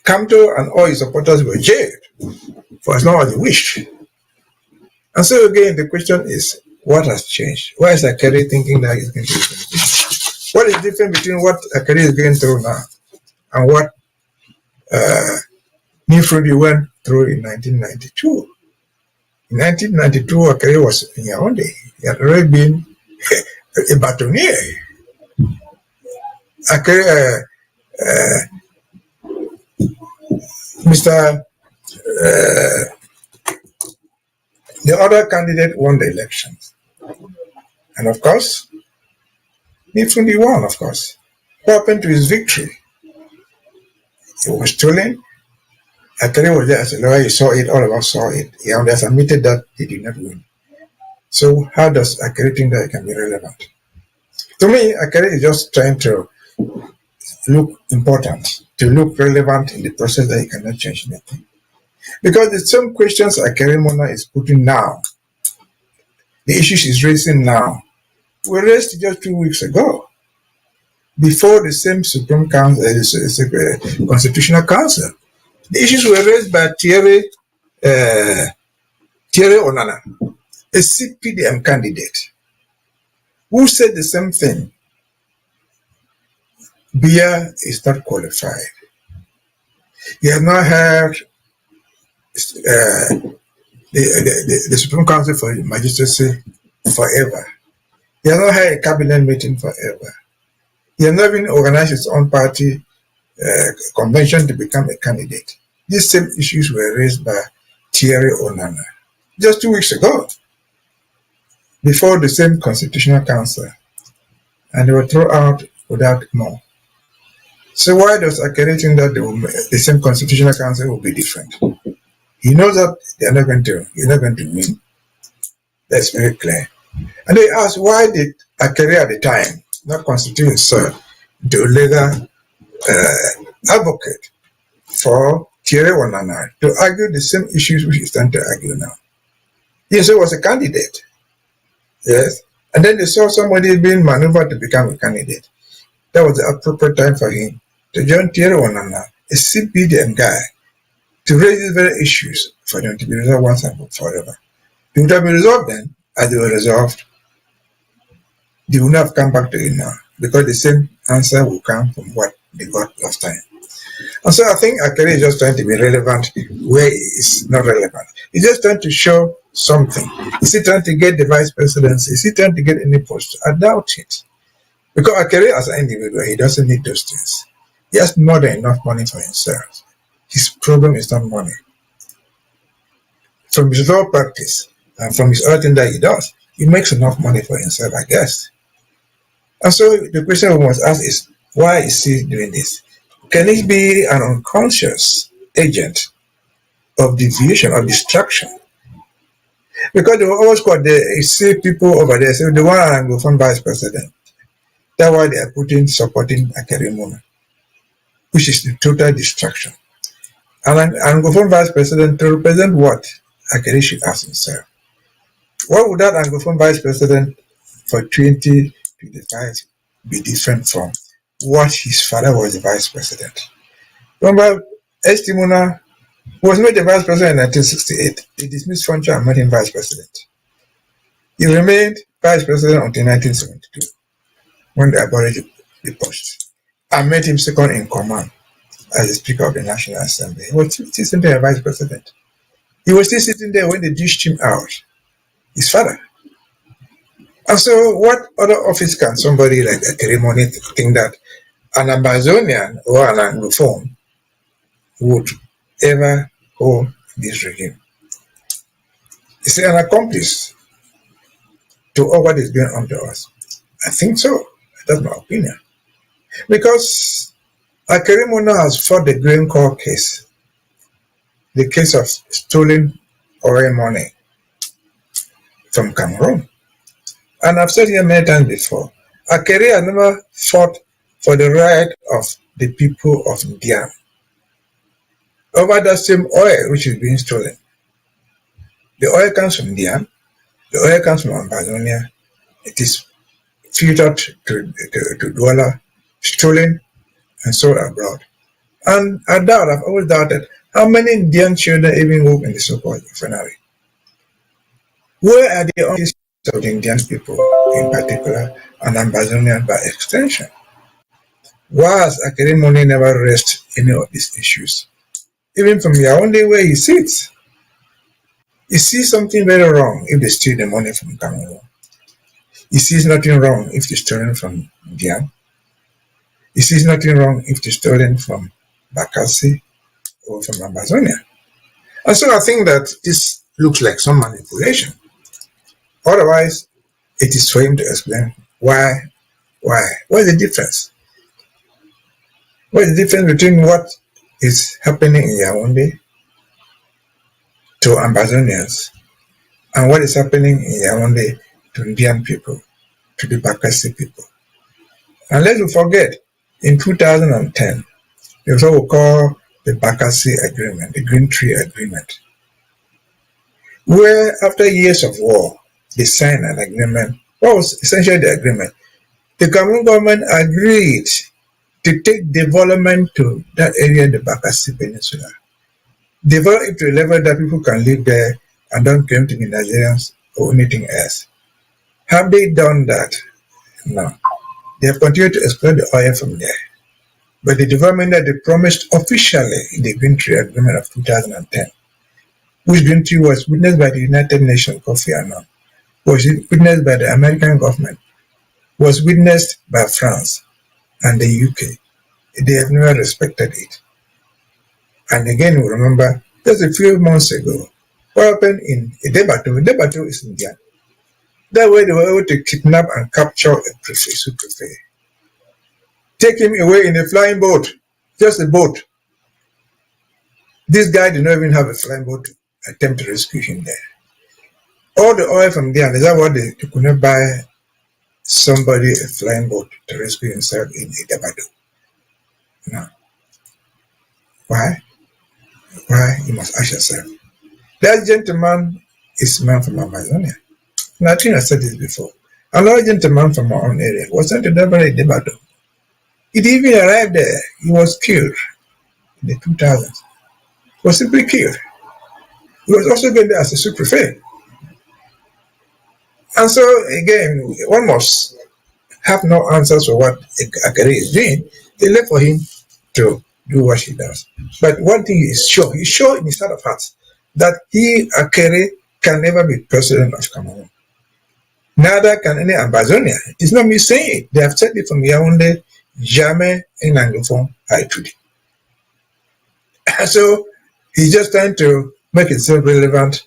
Kamto and all his supporters were jailed for as long as they wished. And so again, the question is, what has changed? Why is Akarimuna thinking that he's going to do? What is different between what Akarimuna is going through now and what Nifrudi went through in 1992? In 1992, Akarimuna was in Yaoundé. He had already been a bâtonnier. The other candidate won the elections. And of course, Nifrudi won, of course. What happened to his victory? It was stolen. Akarimuna was there as a lawyer, he saw it, all of us saw it. He has admitted that he did not win. So how does Akarimuna think that it can be relevant? To me, Akarimuna is just trying to look important, to look relevant in the process that he cannot change anything. Because the same questions Akarimuna is putting now, the issues he's raising now, were raised just 2 weeks ago, before the same Supreme Council, Constitutional Council. The issues were raised by Thierry Onana, a CPDM candidate, who said the same thing. Biya is not qualified. He has not heard the Supreme Council for Magistracy forever. He has not had a cabinet meeting forever. He has not even organized his own party convention to become a candidate. These same issues were raised by Thierry Onana just 2 weeks ago, before the same Constitutional Council, and they were thrown out without more. So why does Akarimuna think that the same Constitutional Council will be different? He knows that he's not going to win. That's very clear. And they asked, why did Akarimuna at the time not constitute himself the legal advocate for Thierry Onana to argue the same issues which he's trying to argue now? He also was a candidate. Yes. And then they saw somebody being maneuvered to become a candidate. That was the appropriate time for him to join Thierry Onana, a CPDM guy, to raise these very issues for them to be resolved once and forever. They would have been resolved then, as they were resolved. They would not have come back to it now, because the same answer will come from what they got last time. And so I think Akarimuna is just trying to be relevant where it is not relevant. He's just trying to show something. Is he trying to get the vice presidency? Is he trying to get any post? I doubt it. Because Akarimuna as an individual, he doesn't need those things. He has more than enough money for himself. His problem is not money. from his law practice and from his other thing that he does, he makes enough money for himself, I guess. And so the question we must ask is, why is he doing this? Can it be an unconscious agent of deviation or distraction? Because they always got you see people over there say they want an Anglophone vice president. That's why they are supporting Akerimona, which is the total distraction. And an Anglophone vice president to represent what? Akeri should ask himself. What would that Anglophone vice president for 2025 be different from what his father was the vice president? Remember, Estimuna was made the vice president in 1968. He dismissed Foncha and made him vice president. He remained vice president until 1972, when they abolished the post, and made him second in command as the Speaker of the National Assembly. He was still sitting there, vice president. He was still sitting there when they dished him out, his father. And so, what other office can somebody like a ceremony think that an Ambazonian or an Anglophone would ever hold this regime? Is it an accomplice to all what is going on to us? I think so. That's my opinion. Because Akerimona has fought the Green Core case, the case of stolen oil money from Cameroon. And I've said here many times before, Akeri has never fought for the right of the people of India over that same oil which is being stolen. The oil comes from India, the oil comes from Ambazonia, it is filtered to Douala, stolen and sold abroad. And I've always doubted, how many Indian children even work in the so-called refinery? Where are the offices of the Indian people in particular, and Ambazonian by extension? Why has Akerimoni never raised any of these issues? Even from Yaoundé where he sits, he sees something very wrong if they steal the money from Cameroon. He sees nothing wrong if they're stolen from India. He sees nothing wrong if they're stolen from Bakassi or from Ambazonia. And so I think that this looks like some manipulation. Otherwise, it is for him to explain why. What is the difference? What is the difference between what is happening in Yaoundé to Ambazonians and what is happening in Yaoundé to Indian people, to the Bakassi people? And let's not forget, in 2010, there was what we call the Bakassi Agreement, the Green Tree Agreement, where after years of war, they signed an agreement. What was essentially the agreement? The Cameroon government agreed to take development to that area, the Bakassi Peninsula. Develop it to a level that people can live there and don't claim to be Nigerians or anything else. Have they done that? No. They have continued to exploit the oil from there. But the development that they promised officially in the Green Tree Agreement of 2010, which Green Tree was witnessed by the United Nations, Kofi Annan, was witnessed by the American government, was witnessed by France and the UK. They have never respected it. And again, we remember, just a few months ago, what happened in Debato is India. That way they were able to kidnap and capture a sous-prefet. Take him away in a flying boat, just a boat. This guy did not even have a flying boat to attempt to rescue him there. All the oil from there, is that what they could not buy somebody a flying boat to rescue himself in Debato? No. Why? Why? You must ask yourself. That gentleman is a man from Amazonia. And I think I said this before. Another gentleman from our own area was sent to Debato. He didn't even arrive there. He was killed in the 2000s. He was simply killed. He was also going there as a sous-prefet. And so, again, one must have no answers for what Akeri is doing. They left for him to do what he does. But one thing is sure, he's sure in his heart of hearts that he, Akeri, can never be president of Cameroon. Neither can any Ambazonia. It's not me saying it. They have said it from Yaoundé, jamais un anglophone a étudié. So he's just trying to make himself relevant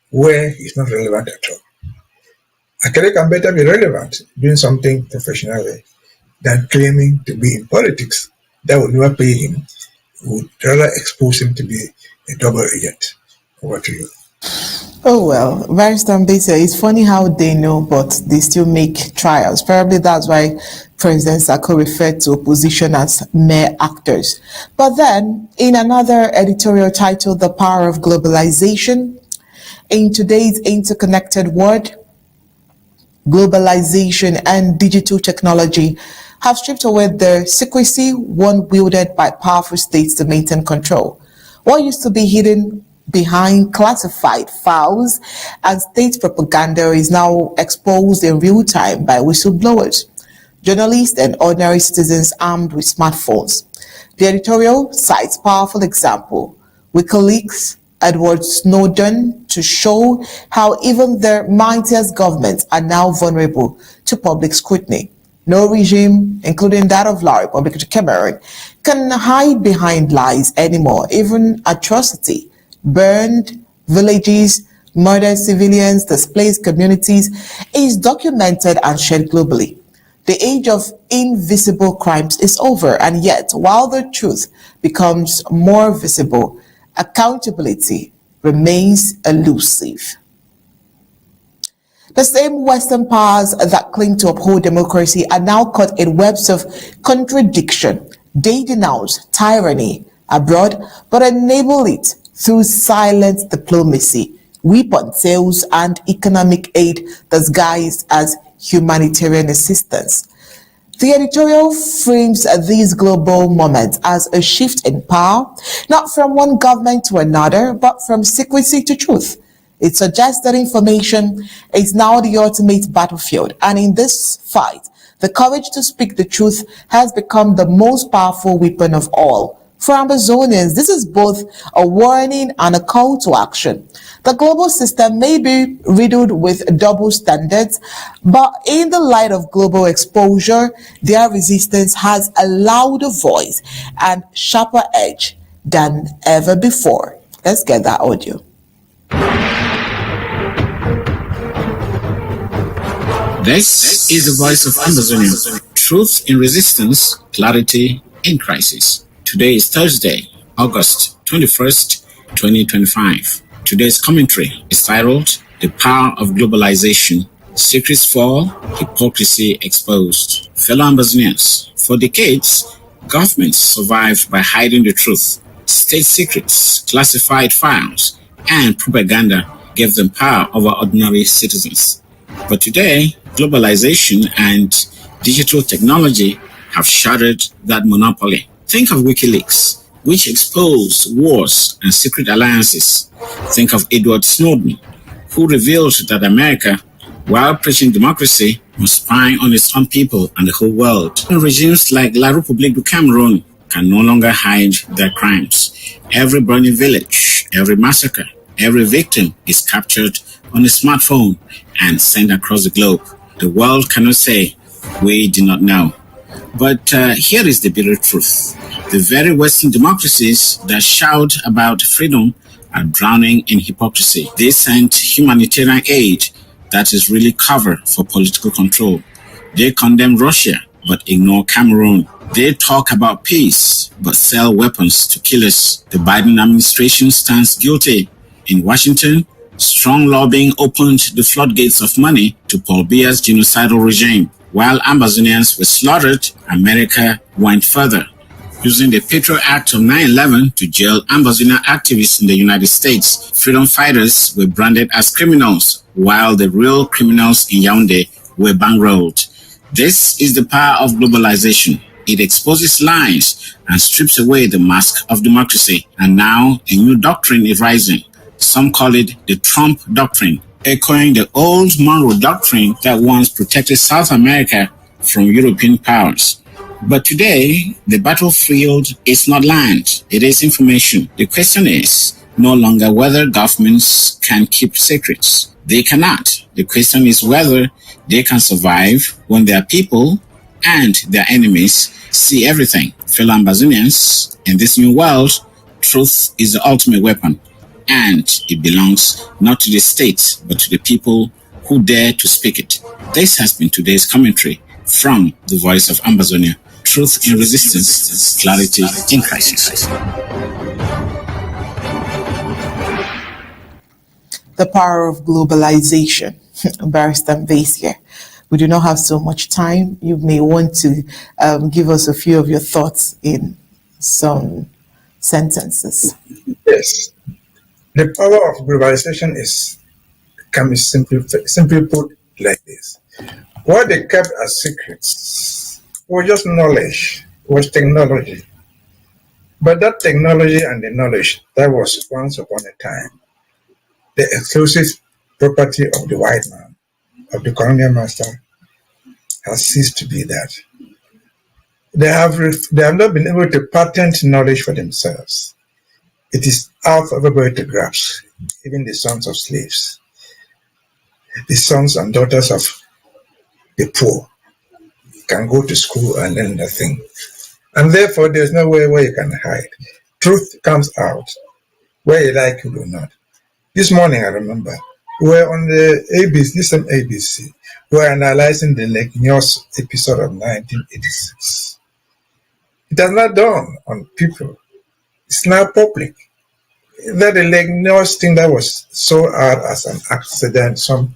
where it's not relevant at all. A career can better be relevant doing something professionally than claiming to be in politics. That would never pay him. It would rather expose him to be a double agent. Over to you. Oh well, Barrister Mbeseha, it's funny how they know, but they still make trials. Probably that's why President Sako referred to opposition as mere actors. But then, in another editorial titled The Power of Globalization, in today's interconnected world, globalization and digital technology have stripped away the secrecy one wielded by powerful states to maintain control. What used to be hidden behind classified files and state propaganda is now exposed in real time by whistleblowers, journalists, and ordinary citizens armed with smartphones. The editorial cites powerful example, WikiLeaks, Edward Snowden, to show how even the mightiest governments are now vulnerable to public scrutiny. No regime, including that of La Republic of Cameroon, can hide behind lies anymore. Even atrocity, burned villages, murdered civilians, displaced communities, is documented and shared globally. The age of invisible crimes is over, and yet, while the truth becomes more visible, accountability remains elusive. The same Western powers that claim to uphold democracy are now caught in webs of contradiction. They denounce tyranny abroad, but enable it through silent diplomacy, weapon sales, and economic aid disguised as humanitarian assistance. The editorial frames these global moments as a shift in power, not from one government to another, but from secrecy to truth. It suggests that information is now the ultimate battlefield, and in this fight, the courage to speak the truth has become the most powerful weapon of all. For Ambazonians, this is both a warning and a call to action. The global system may be riddled with double standards, but in the light of global exposure, their resistance has a louder voice and sharper edge than ever before. Let's get that audio. This is the voice of Ambazonia. Truth in resistance, clarity in crisis. Today is Thursday, August 21st, 2025. Today's commentary is titled The Power of Globalization, Secrets Fall, Hypocrisy Exposed. Fellow Ambazonians, for decades, governments survived by hiding the truth. State secrets, classified files, and propaganda gave them power over ordinary citizens. But today, globalization and digital technology have shattered that monopoly. Think of WikiLeaks, which exposed wars and secret alliances. Think of Edward Snowden, who revealed that America, while preaching democracy, was spying on its own people and the whole world. And regimes like La Republique du Cameroon can no longer hide their crimes. Every burning village, every massacre, every victim is captured on a smartphone and sent across the globe. The world cannot say, we do not know. But here is the bitter truth. The very Western democracies that shout about freedom are drowning in hypocrisy. They send humanitarian aid that is really cover for political control. They condemn Russia but ignore Cameroon. They talk about peace but sell weapons to killers. The Biden administration stands guilty. In Washington, strong lobbying opened the floodgates of money to Paul Biya's genocidal regime. While Ambazonians were slaughtered, America went further, using the Patriot Act of 9/11 to jail Ambazonia activists in the United States. Freedom fighters were branded as criminals, while the real criminals in Yaoundé were bankrolled. This is the power of globalization. It exposes lies and strips away the mask of democracy. And now a new doctrine is rising. Some call it the Trump Doctrine, echoing the old Monroe Doctrine that once protected South America from European powers. But today, the battlefield is not land, it is information. The question is no longer whether governments can keep secrets. They cannot. The question is whether they can survive when their people and their enemies see everything. Fellow Ambazonians, in this new world, truth is the ultimate weapon. and it belongs not to the state, but to the people who dare to speak it. This has been today's commentary from the voice of Ambazonia. Truth in resistance, clarity in crisis. The power of globalization. Barrister Mbeseha. We do not have so much time. You may want to give us a few of your thoughts in some sentences. Yes. The power of globalization can be simply put like this. What they kept as secrets was just knowledge, was technology. But that technology and the knowledge, that was once upon a time the exclusive property of the white man, of the colonial master, has ceased to be that. They have not been able to patent knowledge for themselves. It is out for everybody to grasp, even the sons of slaves, the sons and daughters of the poor can go to school and learn nothing. And therefore, there's no way where you can hide. Truth comes out, whether you like it or not. This morning, I remember, we were on the ABC, this same ABC, we were analyzing the Lake Nyos episode of 1986. It has not dawned on people. It's now public. That the Lake Nyos thing that was sold out as an accident, some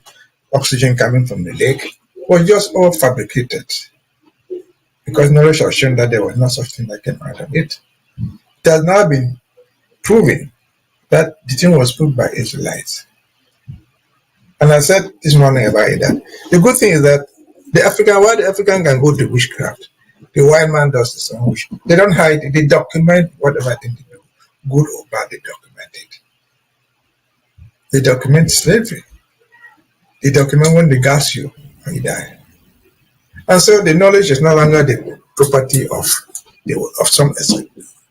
oxygen coming from the lake, was just all fabricated. Because knowledge has shown that there was no such thing that came out of it. It has now been proven that the thing was put by Israelites. And I said this morning about it that the good thing is that while the African can go to witchcraft, the white man does his own wish. They don't hide it, they document whatever thing they do. Good or bad, they document it. They document slavery. They document when they gas you and you die. And so the knowledge is no longer the property of some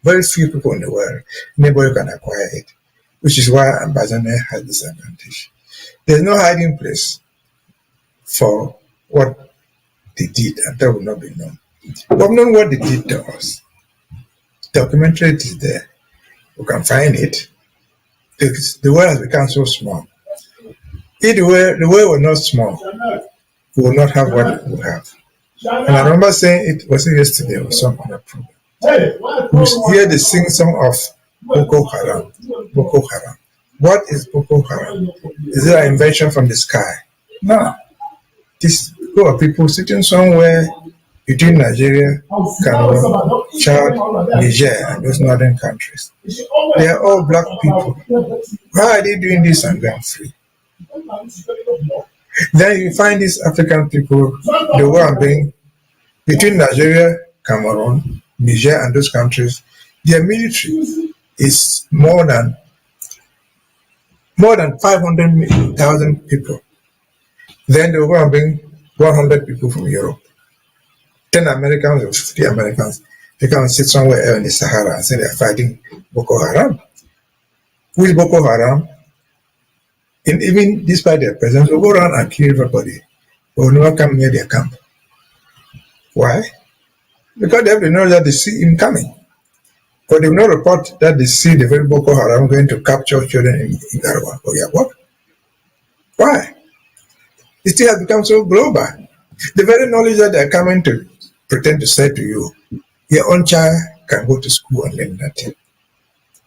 very few people in the world. Nobody can acquire it, which is why Ambazonia has this advantage. There's no hiding place for what they did, and that will not be known. We've known what they did to us. Documentary is there. We can find it. The world has become so small. If the world was not small, we will not have what we have. And I remember saying it was yesterday or some other program. We hear the sing song of Boko Haram. Boko Haram. What is Boko Haram? Is it an invention from the sky? No. This group of people sitting somewhere between Nigeria, Cameroon, Chad, Niger, and those northern countries. They are all black people. Why are they doing this and going free? Then you find these African people, the one being between Nigeria, Cameroon, Niger, and those countries, their military is more than 500,000 people. Then the one being 100 people from Europe. 10 Americans or 50 Americans, they come and sit somewhere in the Sahara and say they're fighting Boko Haram. Who is Boko Haram? And even despite their presence, they'll go around and kill everybody. They will never come near their camp. Why? Because they have to know that they see him coming. But they will not report that they see the very Boko Haram going to capture children in Garwa or Yabok. Why? It still has become so global. The very knowledge that they're coming to pretend to say to you, your own child can go to school and learn that thing.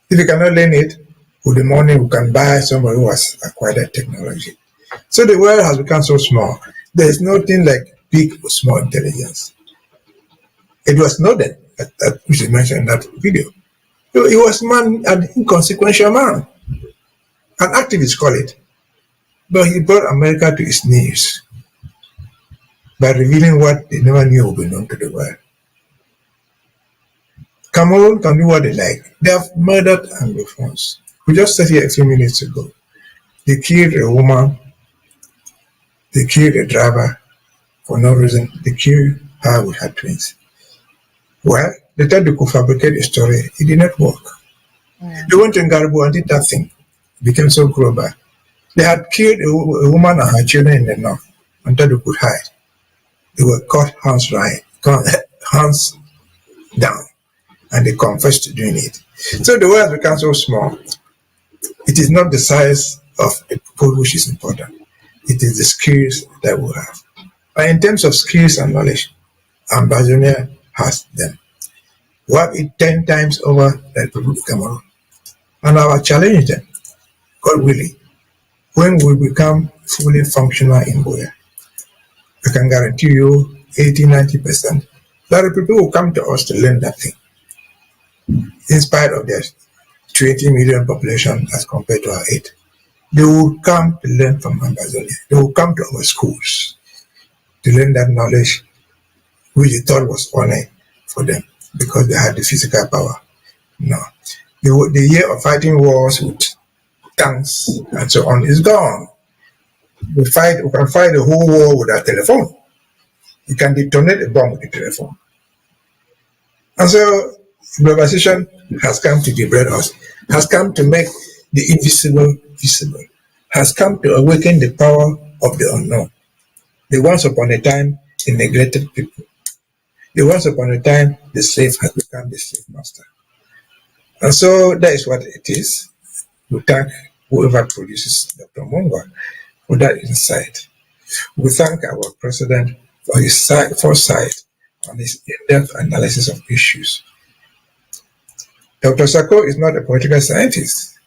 If you cannot learn it, with the money we can buy somebody who has acquired that technology. So the world has become so small. There is nothing like big or small intelligence. It was Snowden that which is mentioned in that video. He was an inconsequential man. An activist call it. But he brought America to its knees by revealing what they never knew would be known to the world. Cameroon can do what they like. They have murdered Anglophones. We just sat here a few minutes ago. They killed a woman. They killed a driver for no reason. They killed her with her twins. Well, they tried to fabricate a story. It did not work. They went to Ngaribu and did that thing. It became so global. They had killed a woman and her children in the north until they could hide. They were caught hands down, and they confessed to doing it. So the world has become so small. It It is not the size of the people which is important. It is the skills that we have. And in terms of skills and knowledge, Ambazonia has them. We have it 10 times over the Republic of Cameroon. And I will challenge them, God willing, when we become fully functional in Boya. I can guarantee you 80-90% that the people will come to us to learn that thing. In spite of their 20 million population as compared to our 8. They will come to learn from Ambazonia. They will come to our schools to learn that knowledge which they thought was honor for them because they had the physical power. No. The year of fighting wars with tanks and so on is gone. We can fight the whole war with our telephone. You can detonate a bomb with a telephone. And so globalization has come to liberate us, has come to make the invisible visible, has come to awaken the power of the unknown. The once upon a time, the neglected people. The once upon a time, the slave has become the slave master. And so that is what it is. We thank whoever produces Dr. Mungwa for that insight. We thank our president for his foresight and his in-depth analysis of issues. Dr. Sako is not a political scientist.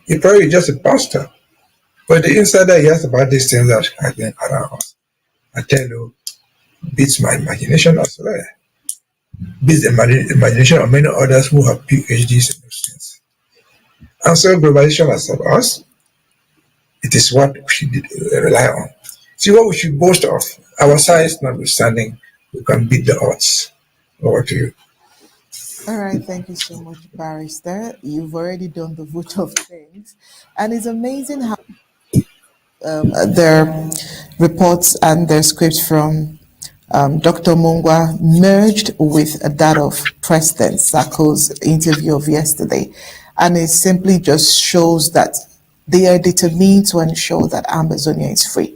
He's probably just a pastor. But the insight that he has about these things that have been around us, I tell you, beats my imagination as well. Beats the imagination of many others who have PhDs in those things. And so globalization has helped us. It is what we should rely on. See what we should boast of. Our size notwithstanding, we can beat the odds. Over to you. All right, thank you so much, Barrister. You've already done the vote of thanks. And it's amazing how their reports and their scripts from Dr. Mungwa merged with that of President Sako's interview of yesterday. And it simply just shows that they are determined to ensure that Ambazonia is free.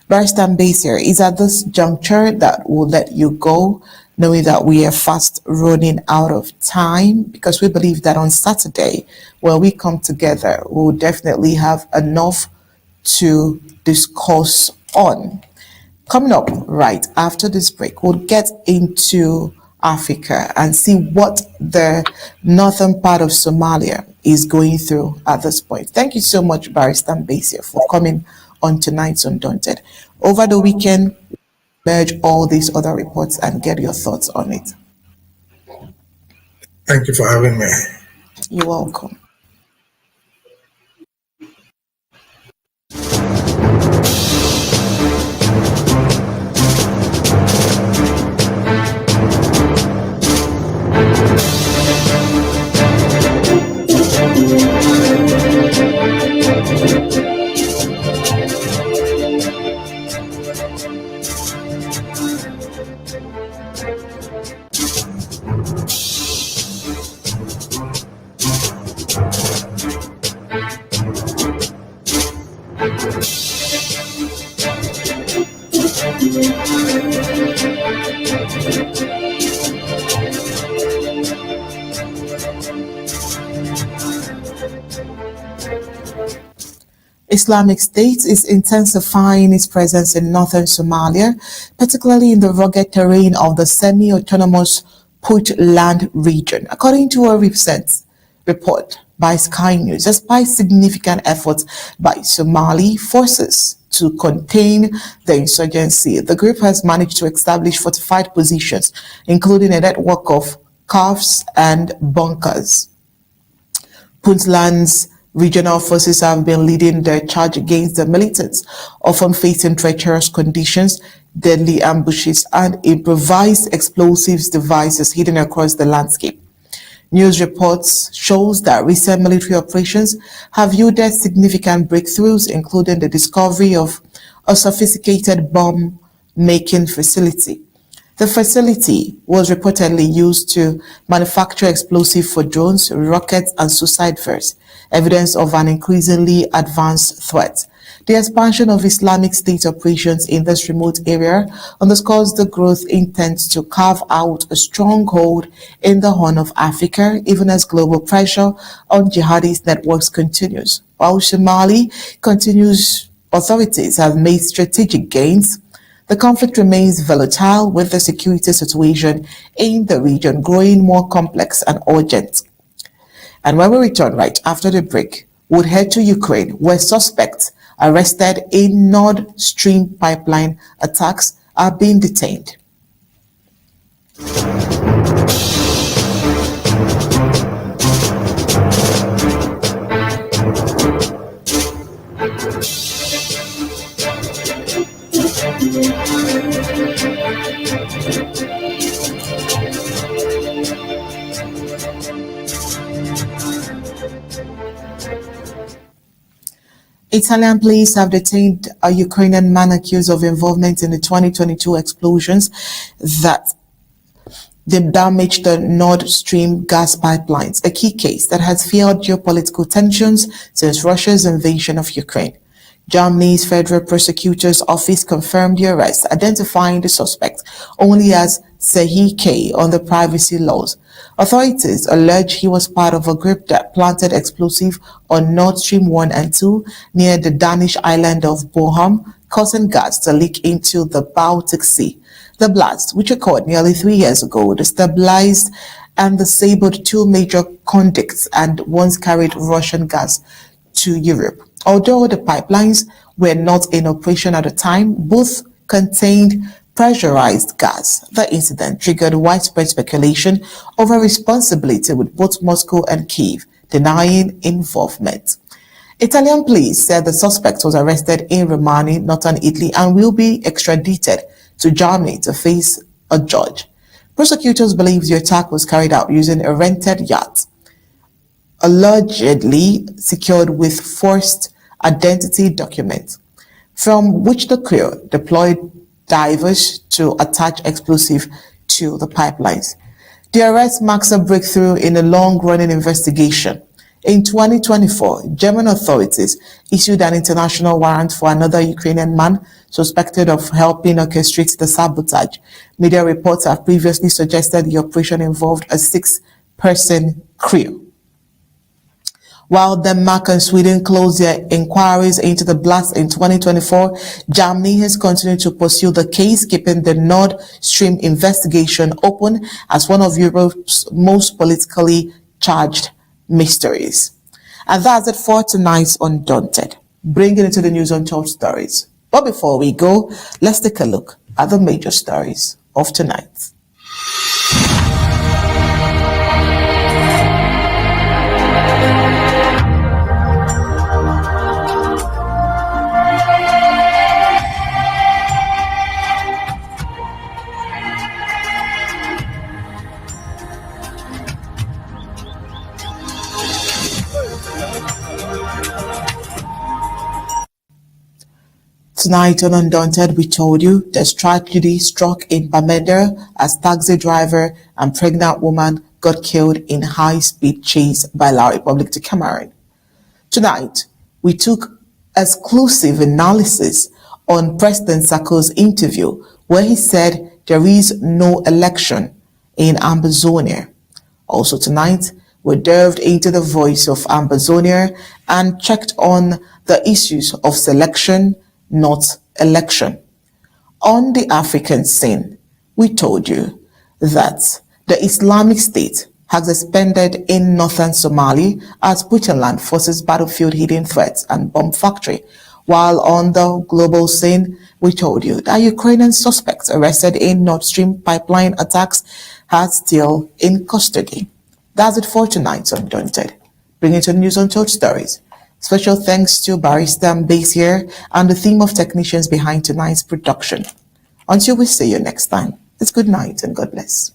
Barrister Mbeseha, is at this juncture that we'll let you go, knowing that we are fast running out of time, because we believe that on Saturday, when we come together, we'll definitely have enough to discuss on. Coming up right after this break, we'll get into Africa and see what the northern part of Somalia is going through at this point. Thank you so much, Barrister Mbeseha, for coming on tonight's Undaunted. Over the weekend, merge all these other reports and get your thoughts on it. Thank you for having me. You're welcome. Islamic State is intensifying its presence in northern Somalia, particularly in the rugged terrain of the semi-autonomous Puntland region, according to a recent report by Sky News. Despite significant efforts by Somali forces to contain the insurgency, the group has managed to establish fortified positions, including a network of cafes and bunkers. Puntland's regional forces have been leading the charge against the militants, often facing treacherous conditions, deadly ambushes, and improvised explosives devices hidden across the landscape. News reports shows that recent military operations have yielded significant breakthroughs, including the discovery of a sophisticated bomb-making facility. The facility was reportedly used to manufacture explosives for drones, rockets, and suicide vests, evidence of an increasingly advanced threat. The expansion of Islamic State operations in this remote area underscores the growth intent to carve out a stronghold in the Horn of Africa, even as global pressure on jihadist networks continues. While Somali continues, authorities have made strategic gains. The conflict remains volatile, with the security situation in the region growing more complex and urgent. And when we return right after the break, we'll head to Ukraine, where suspects arrested in Nord Stream pipeline attacks are being detained. Italian police have detained a Ukrainian man accused of involvement in the 2022 explosions that damaged the Nord Stream gas pipelines, a key case that has fueled geopolitical tensions since Russia's invasion of Ukraine. Germany's Federal Prosecutor's Office confirmed the arrest, identifying the suspect only as Sehi K on the privacy laws. Authorities allege he was part of a group that planted explosive on Nord Stream 1 and 2 near the Danish island of Bornholm, causing gas to leak into the Baltic Sea. The blast, which occurred nearly 3 years ago, destabilized and disabled two major conduits and once carried Russian gas to Europe. Although the pipelines were not in operation at the time, both contained pressurized gas. The incident triggered widespread speculation over responsibility, with both Moscow and Kyiv denying involvement. Italian police said the suspect was arrested in Romania, northern Italy, and will be extradited to Germany to face a judge. Prosecutors believe the attack was carried out using a rented yacht, allegedly secured with forced identity documents, from which the crew deployed divers to attach explosive to the pipelines. The arrest marks a breakthrough in a long-running investigation. In 2024, German authorities issued an international warrant for another Ukrainian man suspected of helping orchestrate the sabotage. Media reports have previously suggested the operation involved a 6-person crew. While Denmark and Sweden closed their inquiries into the blast in 2024, Germany has continued to pursue the case, keeping the Nord Stream investigation open as one of Europe's most politically charged mysteries. And that's it for tonight's Undaunted, bringing into the news untold stories. But before we go, let's take a look at the major stories of tonight. Tonight on Undaunted, we told you the tragedy struck in Bamenda as taxi driver and pregnant woman got killed in high-speed chase by La Republic to Cameroon. Tonight, we took exclusive analysis on President Sako's interview, where he said there is no election in Ambazonia. Also tonight, we delved into the voice of Ambazonia and checked on the issues of selection, not election. On the African scene, we told you that the Islamic State has expanded in northern Somalia as Puntland forces battlefield hidden threats and bomb factory. While on the global scene, we told you that Ukrainian suspects arrested in Nord Stream pipeline attacks are still in custody. That's it for tonight's Undaunted. Bringing to the news untold stories. Special thanks to Barrister Mbeseha and the team of technicians behind tonight's production. Until we see you next time, it's good night and God bless.